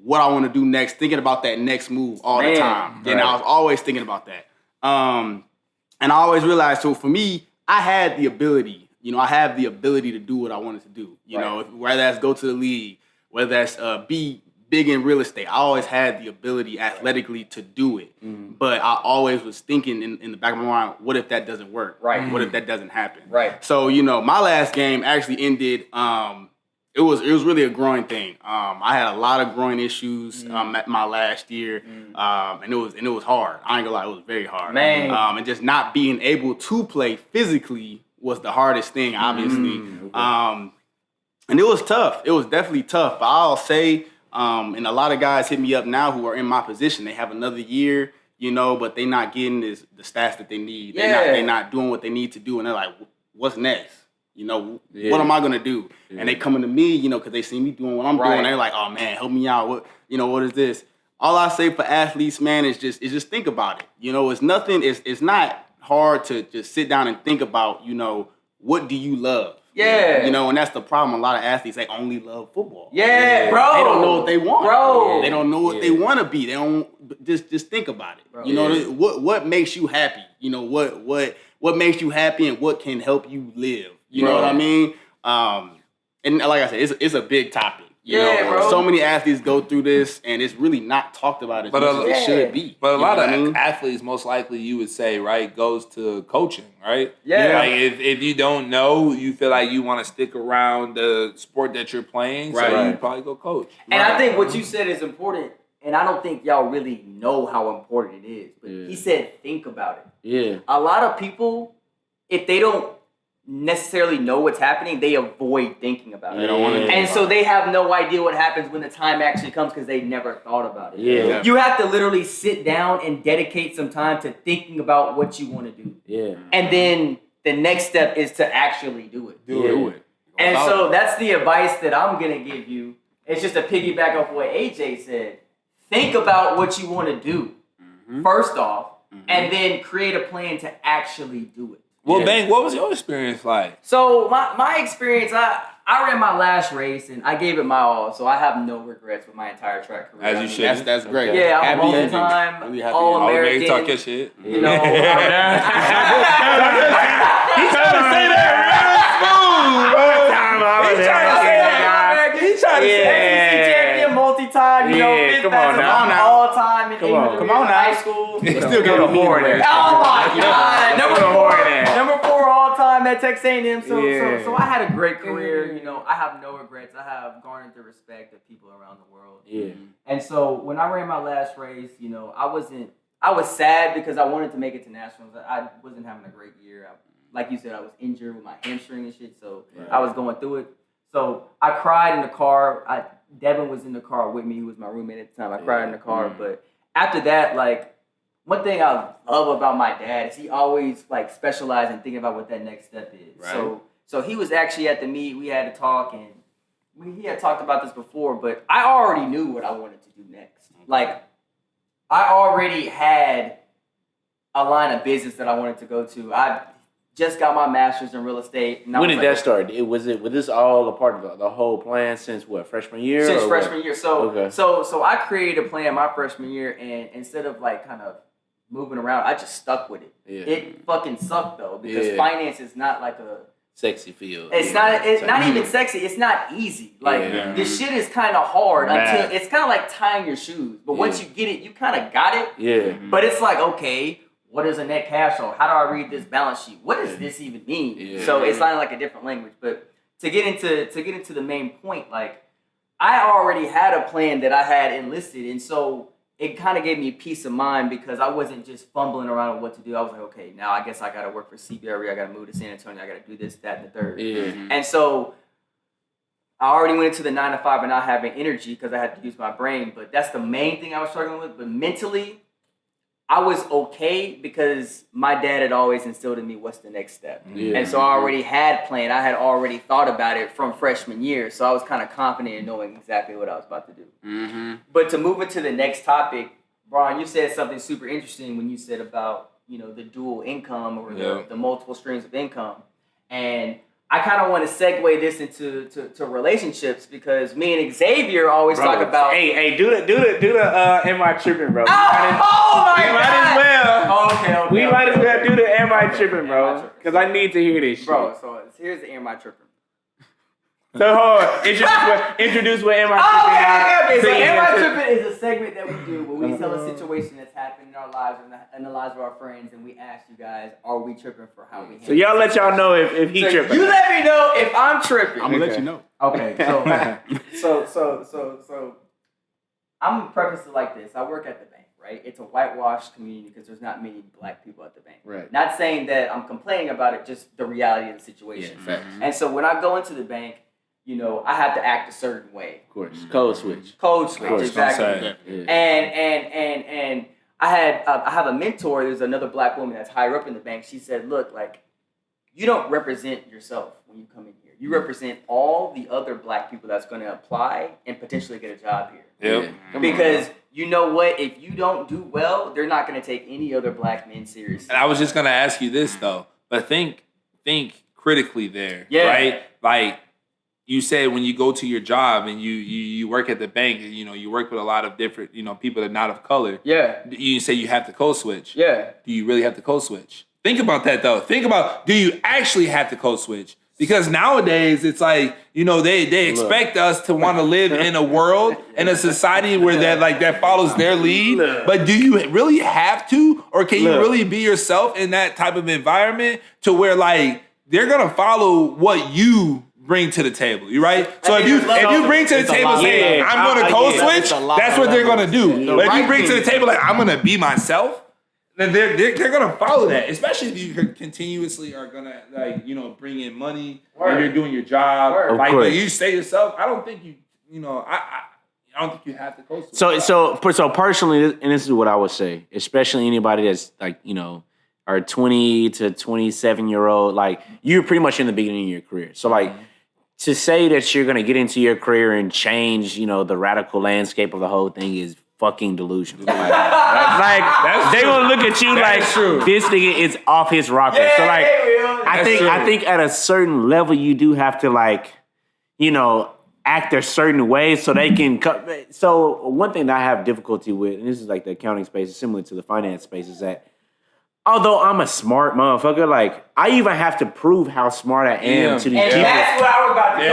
what I want to do next, thinking about that next move all the time. Right. And I was always thinking about that. And I always realized, so for me, I had the ability, I have the ability to do what I wanted to do. Whether that's go to the league, whether that's be big in real estate. I always had the ability athletically to do it. But I always was thinking in the back of my mind, what if that doesn't work? Right. What if that doesn't happen? Right. So, my last game actually ended, it It was really a growing thing. I had a lot of growing issues at my last year, and it was hard. I ain't gonna lie, it was very hard. Man. And just not being able to play physically was the hardest thing, obviously. Okay. And it was tough. It was definitely tough. But I'll say, and a lot of guys hit me up now who are in my position. They have another year, but they not getting the stats that they need. They're not doing what they need to do, and they're like, "What's next? What am I gonna do?" Yeah. And they coming to me, because they see me doing what I'm doing. They're like, "Oh man, help me out. What is this?" All I say for athletes, man, is just think about it. It's nothing. It's not hard to just sit down and think about, what do you love? Yeah. And that's the problem. A lot of athletes, they only love football. Yeah, bro. They don't know what they want. Bro. They don't know what they want to be. They don't just think about it. Bro. What makes you happy? What makes you happy and what can help you live? You know what I mean? And like I said, it's a big topic. Bro. So many athletes go through this, and it's really not talked about as much as it should be. But a lot of athletes, most likely, you would say, right, goes to coaching, right? Yeah. Like if you don't know, you feel like you want to stick around the sport that you're playing, so you probably go coach. And I think what you said is important, and I don't think y'all really know how important it is. But he said, think about it. Yeah. A lot of people, if they don't necessarily know what's happening, they avoid thinking about it. They don't want to. And so they have no idea what happens when the time actually comes because they never thought about it. Yeah. You have to literally sit down and dedicate some time to thinking about what you want to do. Yeah. And then the next step is to actually do it. Do it. And so that's the advice that I'm going to give you. It's just to piggyback off what AJ said. Think about what you want to do, first off, and then create a plan to actually do it. Well, Bank, what was your experience like? So my experience, I ran my last race and I gave it my all. So I have no regrets with my entire track career. As you should. That's great. Yeah, I'm a multi-time, All-American. Maybe talk your shit. You know. He's trying to say that real smooth, bro. He's trying to say that. He's trying to say SEC champion, multi-time, fifth come on now. all-time in English come on now. high school. Still get a more there. Oh my God! Number 4 all-time at Texas A&M. So I had a great career. I have no regrets. I have garnered the respect of people around the world. Yeah. And so when I ran my last race, I was sad because I wanted to make it to nationals. I wasn't having a great year. Like you said, I was injured with my hamstring and shit. So I was going through it. So I cried in the car. Devin was in the car with me, who was my roommate at the time. I cried in the car. But after that, one thing I love about my dad is he always specialized in thinking about what that next step is. Right. So he was actually at the meet. We had to talk, and he had talked about this before, but I already knew what I wanted to do next. I already had a line of business that I wanted to go to. I just got my master's in real estate. And when did that start? Was this all a part of the whole plan since what, freshman year? Since freshman year. So I created a plan my freshman year, and instead of kind of moving around, I just stuck with it. Yeah. It fucking sucked though, because finance is not a sexy field. It's not even sexy. It's not easy. This shit is kind of hard until it's kind of like tying your shoes. But once you get it, you kind of got it. Yeah. But it's okay, what is a net cash flow? How do I read this balance sheet? What does this even mean? Yeah. So it's not like a different language. But to get into the main point, I already had a plan that I had enlisted, and so it kind of gave me peace of mind because I wasn't just fumbling around with what to do. I was like, okay, now I guess I got to work for CBRE. I got to move to San Antonio. I got to do this, that, and the third. Yeah. And so I already went into the 9 to 5 and not having energy because I had to use my brain. But that's the main thing I was struggling with. But mentally, I was okay because my dad had always instilled in me what's the next step. Yeah. And so I already had planned. I had already thought about it from freshman year. So I was kind of confident in knowing exactly what I was about to do. Mm-hmm. But to move into the next topic, Brian, you said something super interesting when you said about, the dual income or the multiple streams of income. And I kind of want to segue this into relationships because me and Xavier always talk about. Hey, do the am I tripping, bro? Oh my God! Might as well. Oh, okay. We might as well do the am I tripping, bro? Because I need to hear this shit. Bro, so here's the am I tripping. So hold on. Introduce what am I Okay. So tripping? Am I Tripping is a segment that we do where we tell a situation that's happened in our lives and in the lives of our friends, and we ask you guys, are we tripping for how we handle So y'all let y'all know if he tripping. You let me know if I'm tripping. I'm gonna let you know. Okay, so I'm gonna preface it like this. I work at the bank, right? It's a whitewashed community because there's not many black people at the bank. Right. Not saying that I'm complaining about it, just the reality of the situation. Yeah, facts. And so when I go into the bank, you know, I have to act a certain way. Of course. Code switch. Code switch, exactly. Yeah. And I have a mentor. There's another black woman that's higher up in the bank. She said, "Look, like, you don't represent yourself when you come in here. You represent all the other black people that's going to apply and potentially get a job here. Yep. Because you know what? If you don't do well, they're not going to take any other black men seriously." And I was just gonna ask you this though, but think critically there, Yeah. right? Like you said, when you go to your job and you work at the bank, and, you know, you work with a lot of different, you know, people that are not of color. Yeah. You say you have to code switch. Yeah. Do you really have to code switch? Think about that though. Think about, do you actually have to code switch? Because nowadays it's like, you know, they expect us to want to live in a world and a society where that follows their lead. But do you really have to, or can you really be yourself in that type of environment to where like they're gonna follow what you bring to the table? You right? So if you bring to the table saying I'm gonna code switch, that's what they're gonna do. But if you bring to the table like I'm gonna be myself, then they're gonna follow that, especially if you continuously are gonna, like, you know, bring in money and you're doing your job. Like you stay yourself. I don't think you know, I don't think you have to coach. So personally, and this is what I would say, especially anybody that's like, you know, are 20 to 27-year-old, like you're pretty much in the beginning of your career. So like to say that you're gonna get into your career and change, you know, the radical landscape of the whole thing is fucking delusional. Like they gonna look at you this nigga is off his rocker. Yeah, so like I think at a certain level you do have to, like, you know, act a certain way so they can so one thing that I have difficulty with, and this is like the accounting space, similar to the finance space, is that although I'm a smart motherfucker, like I even have to prove how smart I am to these people. And that's what I was about to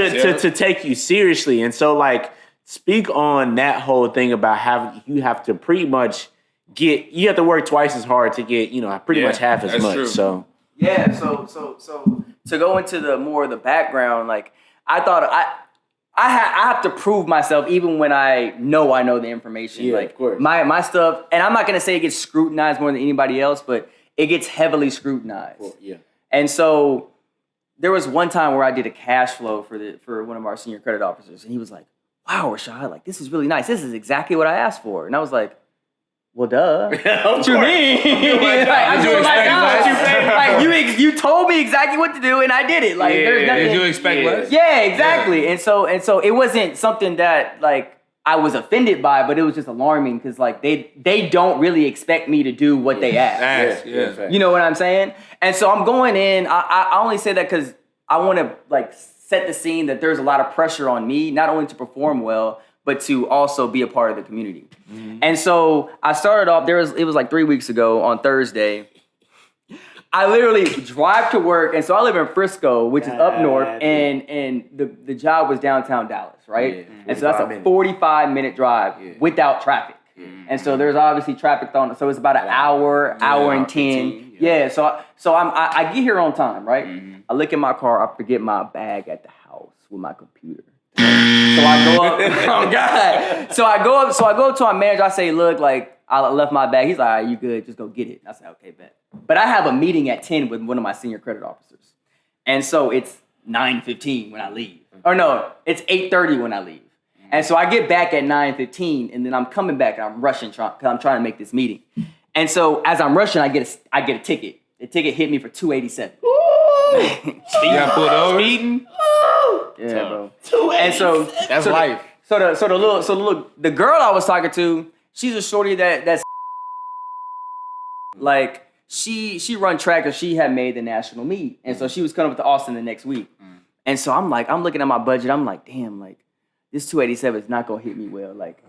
go with. To take you seriously. And so like speak on that whole thing about how you have to pretty much you have to work twice as hard to get, you know, pretty much half as much. True. So yeah, so to go into the more of the background, like I thought I have to prove myself even when I know the information. Yeah, like of course. My stuff, and I'm not gonna say it gets scrutinized more than anybody else, but it gets heavily scrutinized. well, yeah. And so there was one time where I did a cash flow for one of our senior credit officers, and he was like, "Wow, Rashad, like this is really nice. This is exactly what I asked for." And I was like, "Well, duh. What you mean? I'm doing my job. Like you told me exactly what to do, and I did it. Like there's nothing." Did you expect less? Yeah, exactly. And so it wasn't something that like I was offended by, but it was just alarming because like they don't really expect me to do what they ask. You know what I'm saying? And so I'm going in. I only say that because I want to like set the scene that there's a lot of pressure on me, not only to perform well, but to also be a part of the community. Mm-hmm. And so I started off, it was like 3 weeks ago on Thursday. I literally drive to work, and so I live in Frisco, which is up north, and the job was downtown Dallas, right? Yeah, and so that's a 45-minute drive without traffic. Mm-hmm. And so there's obviously traffic on it, so it's about an hour and 10. Yeah, so I get here on time, right? Mm-hmm. I look in my car, I forget my bag at the house with my computer. So I go up. Oh God! So I go up to our manager. I say, "Look, like I left my bag." He's like, "All right, you good? Just go get it." I said, "Okay, bet." But I have a meeting at 10 with one of my senior credit officers, and so it's 9:15 when I leave. Or no, it's 8:30 when I leave. And so I get back at 9:15, and then I'm coming back and I'm rushing because I'm trying to make this meeting. And so as I'm rushing, I get a ticket. The ticket hit me for $287. You got pulled over? Speeding. Yeah, bro. And so that's life. The girl I was talking to, she's a shorty that's like she run track, or she had made the national meet, and so she was coming up to Austin the next week. And so I'm looking at my budget. I'm like, damn, like this 287 is not gonna hit me well. Like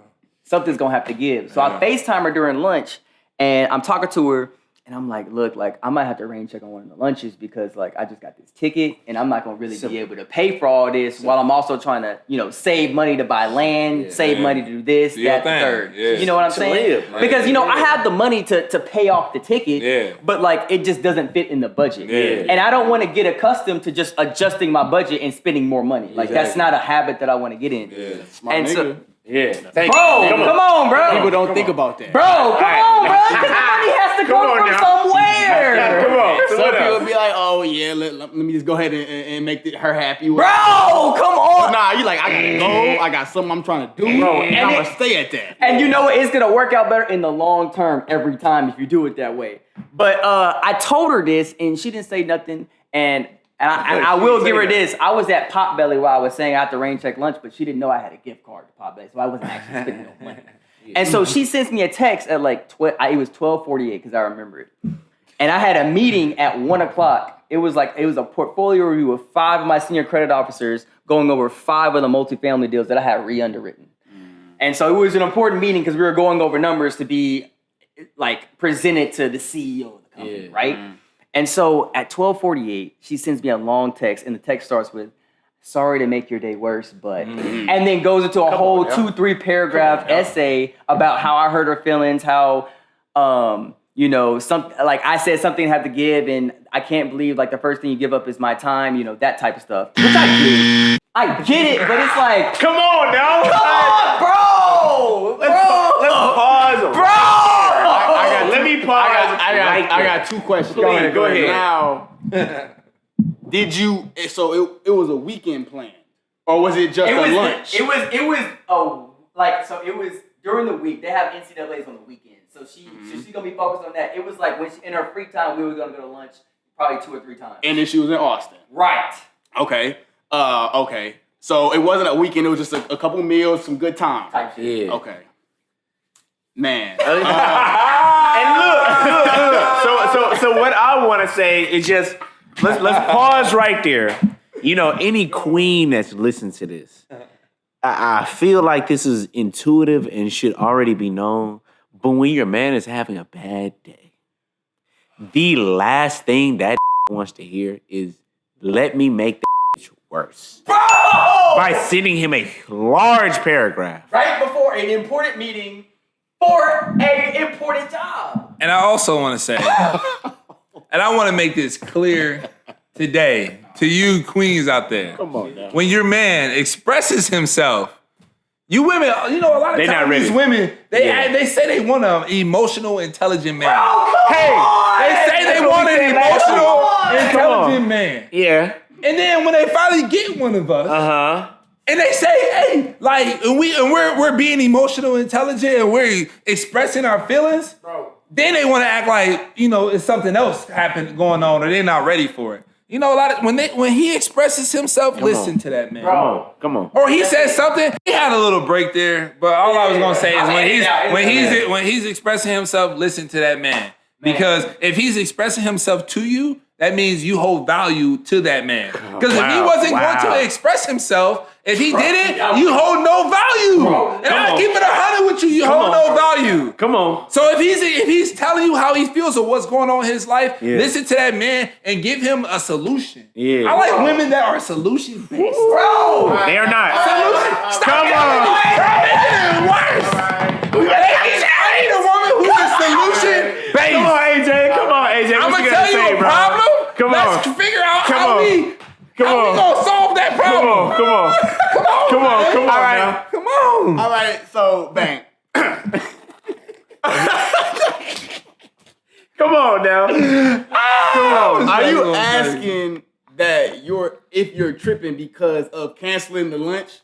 something's gonna have to give. So I FaceTime her during lunch, and I'm talking to her, And I'm like, look, like I might have to rain check on one of the lunches because like I just got this ticket and I'm not gonna really be able to pay for all this while I'm also trying to, save money to buy land, save money to do this, that, the third. Yeah. You know what I'm saying? Because I have the money to pay off the ticket, but like it just doesn't fit in the budget. Yeah. And I don't want to get accustomed to just adjusting my budget and spending more money. Like that's not a habit that I want to get in. Yeah. Smart nigga. Come on, bro. People don't think about that. Bro, come on, bro. Because the money has to come from somewhere. Come on. Some people be like, oh, yeah, let me just go ahead and make her happy. Bro, come on. Nah, you like, I gotta go. I got something I'm trying to do. Bro, and I'm gonna stay at that. And you know what? It's gonna work out better in the long term every time if you do it that way. But I told her this, and she didn't say nothing. And I will give her this. I was at Potbelly while I was saying I had to rain check lunch, but she didn't know I had a gift card to Potbelly, so I wasn't actually spending no money. And so she sends me a text at like it was 12:48 because I remember it. And I had a meeting at 1:00. It was a portfolio review with 5 of my senior credit officers going over 5 of the multifamily deals that I had re-underwritten. And so it was an important meeting because we were going over numbers to be like presented to the CEO of the company, right? And so at 12:48, she sends me a long text, and the text starts with, "Sorry to make your day worse, but," and then goes into a whole 2-3 paragraph essay about how I hurt her feelings, how, like I said something had to give, and I can't believe like the first thing you give up is my time, that type of stuff. Which I get it, but it's like, come on now, bro. Let's pause, bro. Let me pause. I got 2 questions. Go ahead. Now, did you? So it was a weekend plan, or was it just a lunch? It was it was during the week. They have NCAAs on the weekend, so she's gonna be focused on that. It was like when in her free time we were gonna go to lunch probably 2 or 3 times. And then she was in Austin. Right. Okay. Okay. So it wasn't a weekend. It was just a couple meals, some good time. Type shit. Yeah. Okay. Man. And look. So what I want to say is just let's pause right there. Any queen that's listened to this, I feel like this is intuitive and should already be known. But when your man is having a bad day, the last thing that wants to hear is, "Let me make that worse." Bro! By sending him a large paragraph. Right before an important meeting for an important job. And I also want to say, and I want to make this clear today to you queens out there. Come on now. When your man expresses himself, you women, a lot of times these women, they say they want an emotional, intelligent man. They say they want an emotional, intelligent man. Yeah. And then when they finally get one of us, and they say, "Hey, like, and we're being emotional, intelligent, and we're expressing our feelings," then they want to act like it's something else going on, or they're not ready for it. A lot of when he expresses himself, listen to that man. Come on. Or he says something. He had a little break there, but all I was gonna say is when he's expressing himself, listen to that man. Because if he's expressing himself to you, that means you hold value to that man. Because if he wasn't going to express himself, if he didn't, you hold no value. And I'll keep it 100 with you. You hold no value. Come on. So if he's telling you how he feels or what's going on in his life, listen to that man and give him a solution. Yeah. I like women that are solution based. Bro, they are not. Stop making it worse. I need a woman who's a solution based. Come on, AJ. I'm gonna tell you a problem. Let's figure out how we gonna solve that problem. Come on. All right. Come on. All right. So, bang. Come on now. Come on. Are you asking that if you're tripping because of canceling the lunch?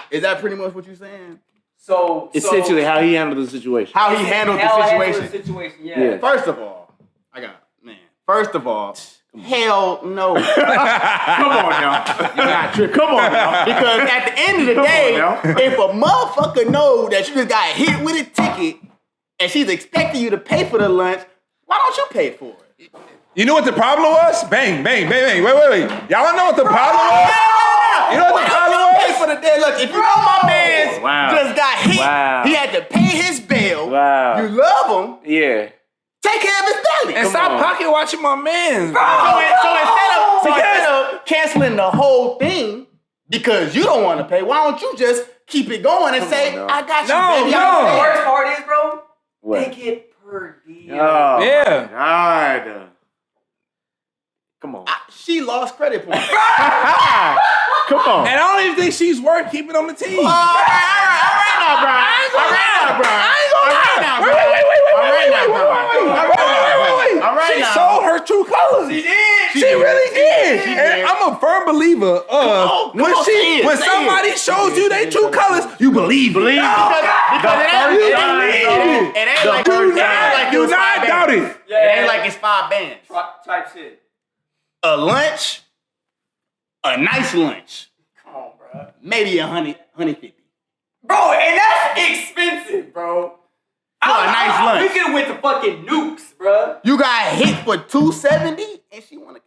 Is that pretty much what you're saying? So essentially, how he handled the situation. How he handled the situation. Yeah. First of all, hell no. Come on now. You're not tripping. Come on now. Because at the end of the day, if a motherfucker know that you just got hit with a ticket and she's expecting you to pay for the lunch, why don't you pay for it? You know what the problem was? Bang. Wait. Y'all know what the problem was? You know what the problem was? Pay for the day. Look, if you know my man just got hit, he had to pay his bill. Wow. You love him. Yeah. Take care of his belly. And stop pocket watching my man. So instead of canceling the whole thing because you don't want to pay, why don't you just keep it going and say, I got you, baby. The worst part is, bro, What? they get per diem. Oh, Yeah. God. Come on. She lost credit points. Come on. And I don't even think she's worth keeping on the team. All right now, Brian. She showed her true colors. She did. She really did. And I'm a firm believer of when somebody shows you their true colors, you believe it. Do not doubt it. It ain't like it's 5 bands. Type shit. A lunch, a nice lunch, Come on, bro. maybe 150. Bro, and that's expensive, bro. For a nice lunch. We could have went to fucking Nukes, bro. You got hit for 270 and she wanna.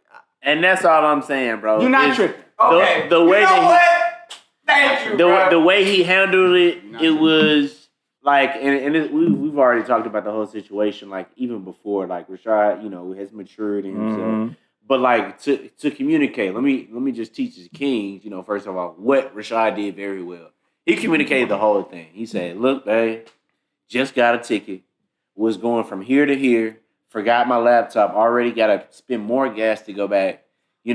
And that's all I'm saying, bro. You're not tripping. Okay. The way you know that what? Thank you, the bro. way he handled it, it was like, we've already talked about the whole situation, like even before, like Rashad, has matured in himself. But like to communicate, let me just teach the Kings, first of all, what Rashad did very well. He communicated the whole thing. He said, "Look, babe, just got a ticket, was going from here to here, forgot my laptop, already got to spend more gas to go back. I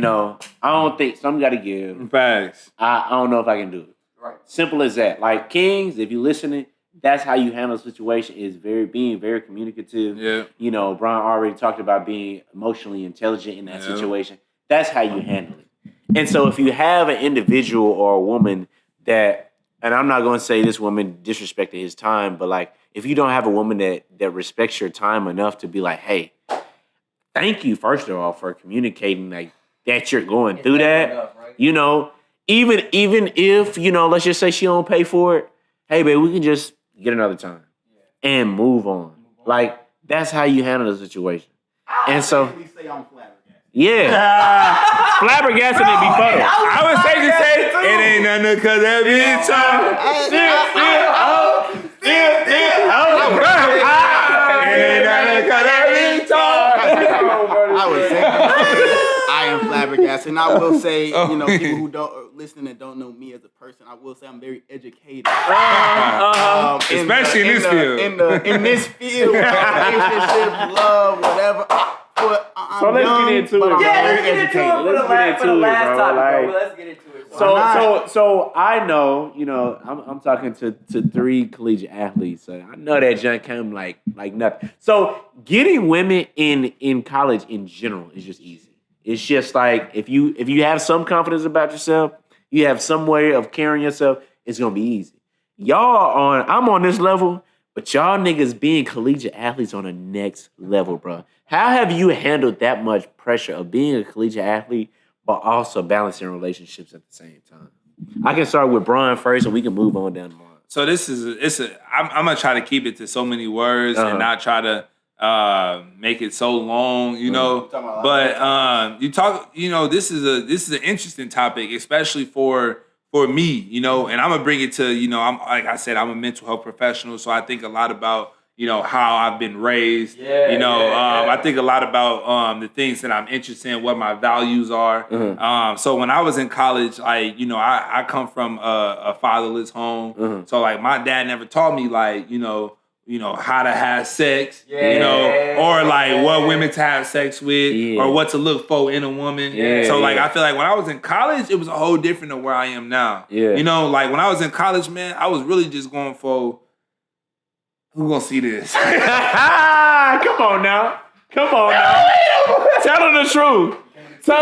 don't think something got to give. Facts. I don't know if I can do it. Right. Simple as that. Like Kings, if you listening, that's how you handle the situation. Is being very communicative. Yeah. Brian already talked about being emotionally intelligent in that situation. That's how you handle it. And so if you have an individual or a woman that, and I'm not going to say this woman disrespected his time, but like if you don't have a woman that respects your time enough to be like, hey, thank you first of all for communicating like that you're going through that. Enough, right? Even if let's just say she don't pay for it. Hey, babe, we can just get another time and move on. Like that's how you handle the situation. And so, Say I'm flabbergasted. yeah, flabbergasted it be funny. I was safe to say it ain't nothing because that bitch I am flabbergasted, and I will say, people who don't listen and don't know me as a person, I will say I'm very educated, especially in this field. In this field, relationship, love, whatever. So let's get into it, bro. Let's get into it for the last bro. topic, bro. Let's get into it. So I know, I'm talking to 3 collegiate athletes, so I know that junk came like nothing. So getting women in college in general is just easy. It's just like if you have some confidence about yourself, you have some way of carrying yourself, it's gonna be easy. I'm on this level, but y'all niggas being collegiate athletes on the next level, bro. How have you handled that much pressure of being a collegiate athlete, but also balancing relationships at the same time? I can start with Brian first, and we can move on down the line. So I'm gonna try to keep it to so many words and not try to make it so long, But you talk, this is an interesting topic, especially for me, and I'm gonna bring it to, I'm like I said, I'm a mental health professional, so I think a lot about how I've been raised. I think a lot about the things that I'm interested in, what my values are. So when I was in college, I come from a fatherless home. So like my dad never taught me how to have sex, or like what women to have sex with, or what to look for in a woman. So like I feel like when I was in college, it was a whole different than where I am now. Like when I was in college, man, I was really just going for who gonna see this? Come on now. Tell them the truth. Wait.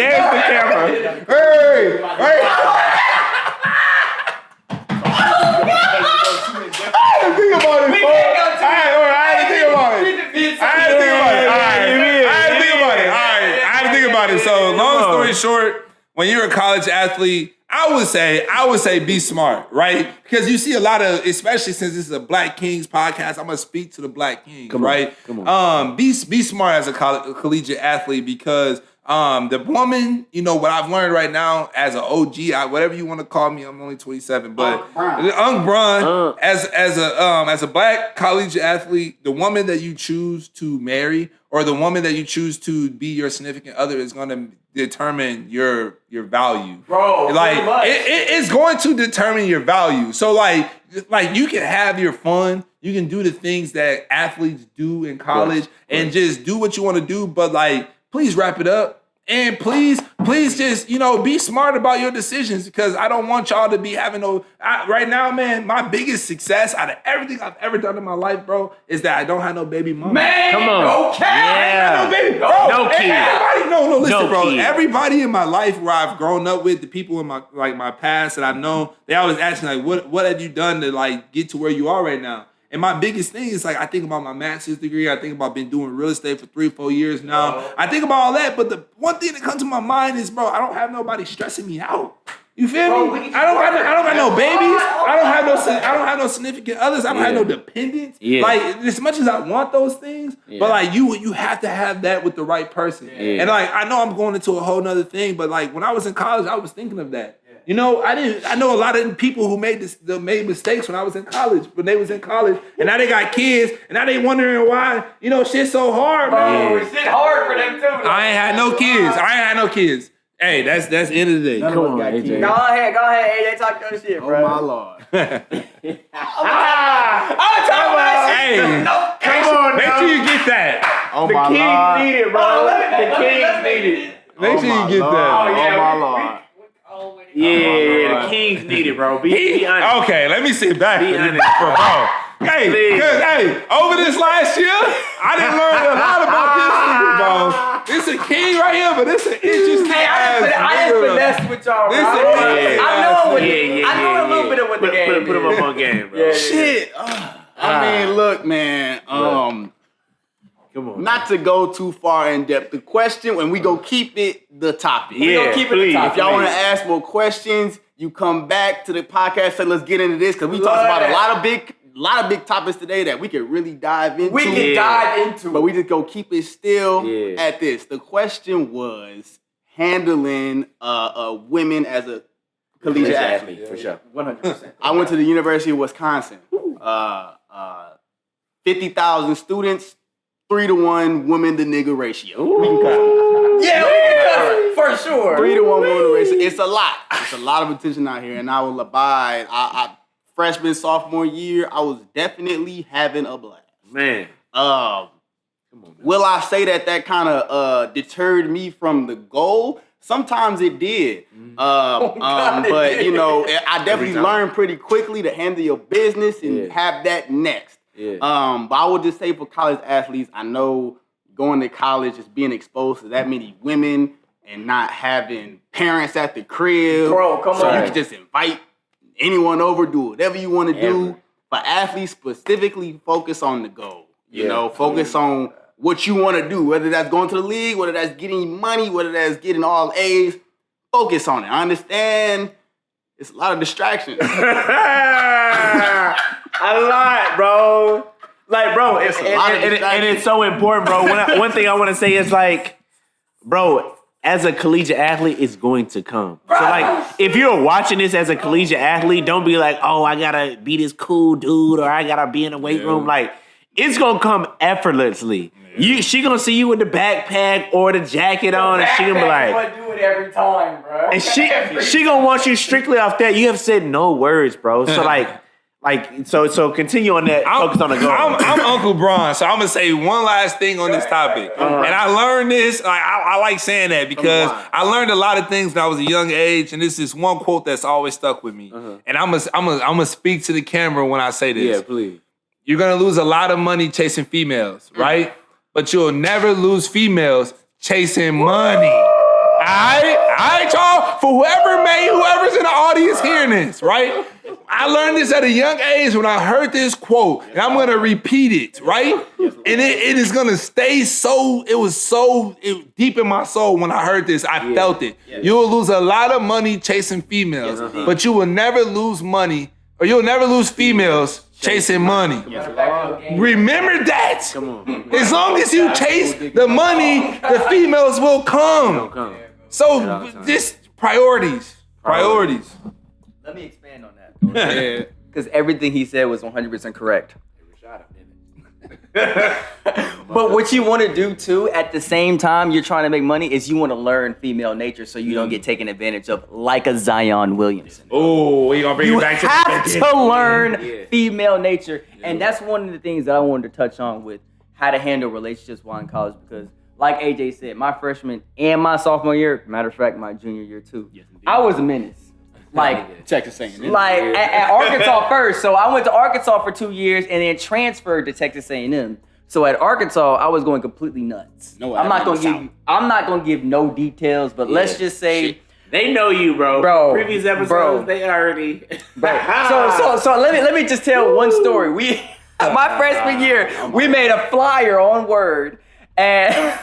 There's the camera. Wait. I didn't think about it. I didn't think about it. So long story short, when you're a college athlete, I would say be smart, right? Because you see a lot of, especially since this is a Black Kings podcast, I'm gonna speak to the Black Kings, right? Come on. Be smart as a collegiate athlete because The woman, you know, what I've learned right now as an OG, whatever you want to call me, I'm only 27, but Unc Bron, as a black collegiate athlete, the woman that you choose to marry or the woman that you choose to be your significant other is going to determine your value. Bro, like it's going to determine your value. So like you can have your fun, you can do the things that athletes do in college and just do what you want to do, but like please wrap it up. And please just, you know, be smart about your decisions because I don't want y'all to be having right now, man, my biggest success out of everything I've ever done in my life, bro, is that I don't have no baby mama. Man, come on. Okay. Yeah. No baby, bro. No kid. Listen, bro. Kid. Everybody in my life where I've grown up with, the people in my past that I know, they always ask me, like, what have you done to, like, get to where you are right now? And my biggest thing is, like, I think about my master's degree. I think about been doing real estate for 3-4 years now. I think about all that, but the one thing that comes to my mind is, bro, I don't have nobody stressing me out. You feel me? I don't got no babies. I don't have no significant others. I don't have no dependents. Yeah. Like, as much as I want those things, but like you have to have that with the right person. Yeah. And like I know I'm going into a whole nother thing, but like when I was in college, I was thinking of that. You know, I know a lot of people who made mistakes when I was in college, when they was in college, and now they got kids, and now they wondering why, you know, shit's so hard, man. Bro, shit hard for them too. I ain't had no kids. Hey, that's the end of the day. Come on, AJ. Go ahead, AJ, talk your shit, bro. Oh my Lord. I'm talking about hey, shit. No, come on, make sure you get that. Oh the my Kings Lord. need it, bro. The Kings need it. Make sure you get that. Oh my Lord. Yeah, the Kings need it, bro. Be honest. Okay, let me sit back. Be honest, bro. Hey, because over this last year, I didn't learn a lot about this nigga, bro. This a king right here, but this an interesting ass nigga. I ain't finesse with y'all, bro. I know a little bit of what the game Put him up on game, bro. Shit. I mean, look, man. Come on. Not to go too far in depth. The question, when we go keep it the topic. Yeah, we gonna keep it the topic. If y'all want to please. ask more questions, you come back to the podcast. Say, let's get into this because we talked about a lot of big topics today that we could really dive into. We can dive into, but we just go keep it still at this. The question was handling women as a collegiate athlete. For sure. 100%. I went to the University of Wisconsin. 50,000 students. 3-to-1 women to nigga ratio. We can for sure. 3-to-1 women to ratio. It's a lot. It's a lot of attention out here, and I will abide. I freshman, sophomore year, I was definitely having a blast. Man. Will I say that kind of deterred me from the goal? Sometimes it did. But, you know, I definitely learned pretty quickly to handle your business and have that next. Yeah. But I would just say for college athletes, I know going to college is being exposed to that many women and not having parents at the crib. Bro, come on. You can just invite anyone over, do whatever you want to do. But athletes specifically focus on the goal. You know, focus on what you want to do, whether that's going to the league, whether that's getting money, whether that's getting all A's. Focus on it. I understand it's a lot of distractions. A lot, bro. Like, bro, it's a lot of and it's so important, bro. One thing I want to say is like, bro, as a collegiate athlete, it's going to come. So like, if you're watching this as a collegiate athlete, don't be like, oh, I gotta be this cool dude or I gotta be in the weight room. Like, it's gonna come effortlessly. She gonna see you with the backpack or the jacket on, and she gonna be like, I do it every time, bro. And she gonna want you strictly off that. You have said no words, bro. So so continue on that. Focus on the goal. I'm Uncle Bron, so I'm gonna say one last thing on this topic. And I learned this. I like saying that because I learned a lot of things when I was a young age, and this is one quote that's always stuck with me. And I'm gonna speak to the camera when I say this. Yeah, please. You're gonna lose a lot of money chasing females, right? But you'll never lose females chasing money. All right, y'all. For whoever's in the audience hearing this, right? I learned this at a young age when I heard this quote, and I'm gonna repeat it, right? And it is gonna stay it was so deep in my soul when I heard this. I felt it. You will lose a lot of money chasing females, but you will never lose money, or you'll never lose females chasing money. Yes. Remember that. Come on. As long as you chase the money, the females will come. Come. So just priorities. Let me expand on that. Because everything he said was 100% correct. But what you want to do too, at the same time you're trying to make money, is you want to learn female nature so you don't get taken advantage of, like a Zion Williamson. Oh, we gonna bring You it back have to to learn female nature, and that's one of the things that I wanted to touch on with how to handle relationships while in college. Because, like AJ said, my freshman and my sophomore year, matter of fact, my junior year too, I was a menace. Like Texas A&M. Like at Arkansas first. So I went to Arkansas for 2 years and then transferred to Texas A&M. So at Arkansas, I was going completely nuts. I'm not gonna give no details, but let's just say they know you, bro. Previous episodes, they already. So let me just tell one story. My freshman year, we made a flyer on Word, and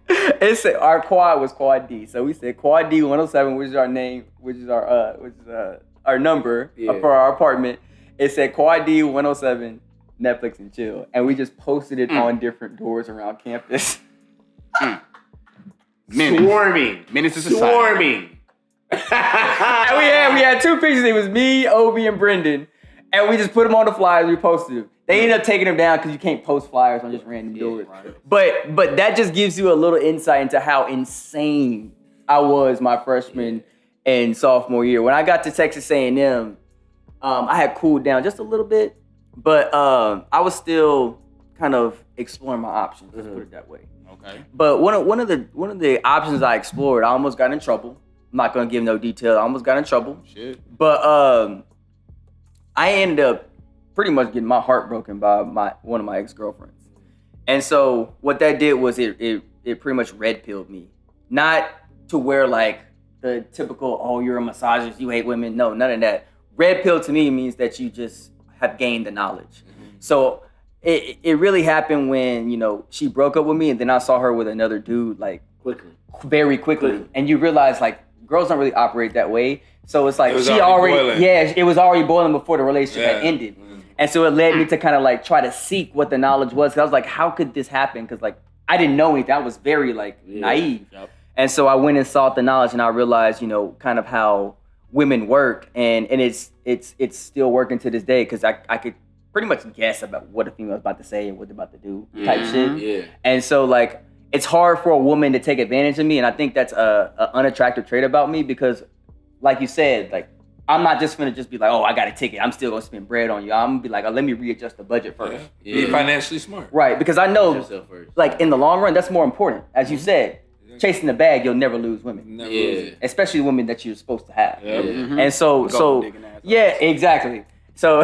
it said our quad was Quad D. So we said Quad D 107, which is our name, which is our number for our apartment. It said Quad D 107, Netflix and chill, and we just posted it on different doors around campus. Swarming. Menace to society. And we had two pictures. It was me, Obi, and Brendan, and we just put them on the flyers. We posted them. They ended up taking them down because you can't post flyers on just random doors. Right. But that just gives you a little insight into how insane I was my freshman and sophomore year. When I got to Texas A&M, I had cooled down just a little bit, but I was still kind of exploring my options. Let's put it that way. Okay. But one of the options I explored, I almost got in trouble. I'm not gonna give no detail. I almost got in trouble. Shit. But I ended up pretty much getting my heart broken by one of my ex-girlfriends. And so what that did was it pretty much red pilled me. Not to where like the typical, oh, you're a misogynist, you hate women. No, none of that. Red pill to me means that you just have gained the knowledge. So it really happened when, you know, she broke up with me and then I saw her with another dude like very quickly. And you realize like girls don't really operate that way. So it's like it was already boiling before the relationship had ended. And so it led me to kind of like try to seek what the knowledge was. Cause I was like, how could this happen? Cause like I didn't know anything. I was very like naive. Yep. And so I went and sought the knowledge and I realized, you know, kind of how women work and it's still working to this day. Cause I could pretty much guess about what a female's about to say and what they're about to do type shit. Yeah. And so like, it's hard for a woman to take advantage of me. And I think that's a unattractive trait about me because like you said, like, I'm not just gonna just be like, oh, I got a ticket. I'm still gonna spend bread on you. I'm gonna be like, oh, let me readjust the budget first. Be financially smart. Right, because I know, like, in the long run, that's more important. As you said, chasing the bag, you'll never lose women. Never lose. Especially the women that you're supposed to have. And so yeah, exactly. So,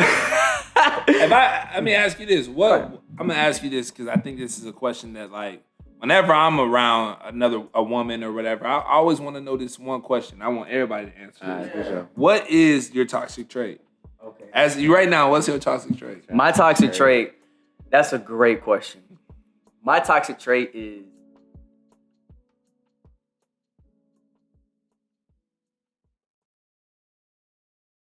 let me ask you this. I'm gonna ask you this because I think this is a question that, like, whenever I'm around a woman or whatever, I always want to know this one question. I want everybody to answer it. For sure. What is your toxic trait? Okay. As you right now, what's your toxic trait? My toxic trait, that's a great question. My toxic trait is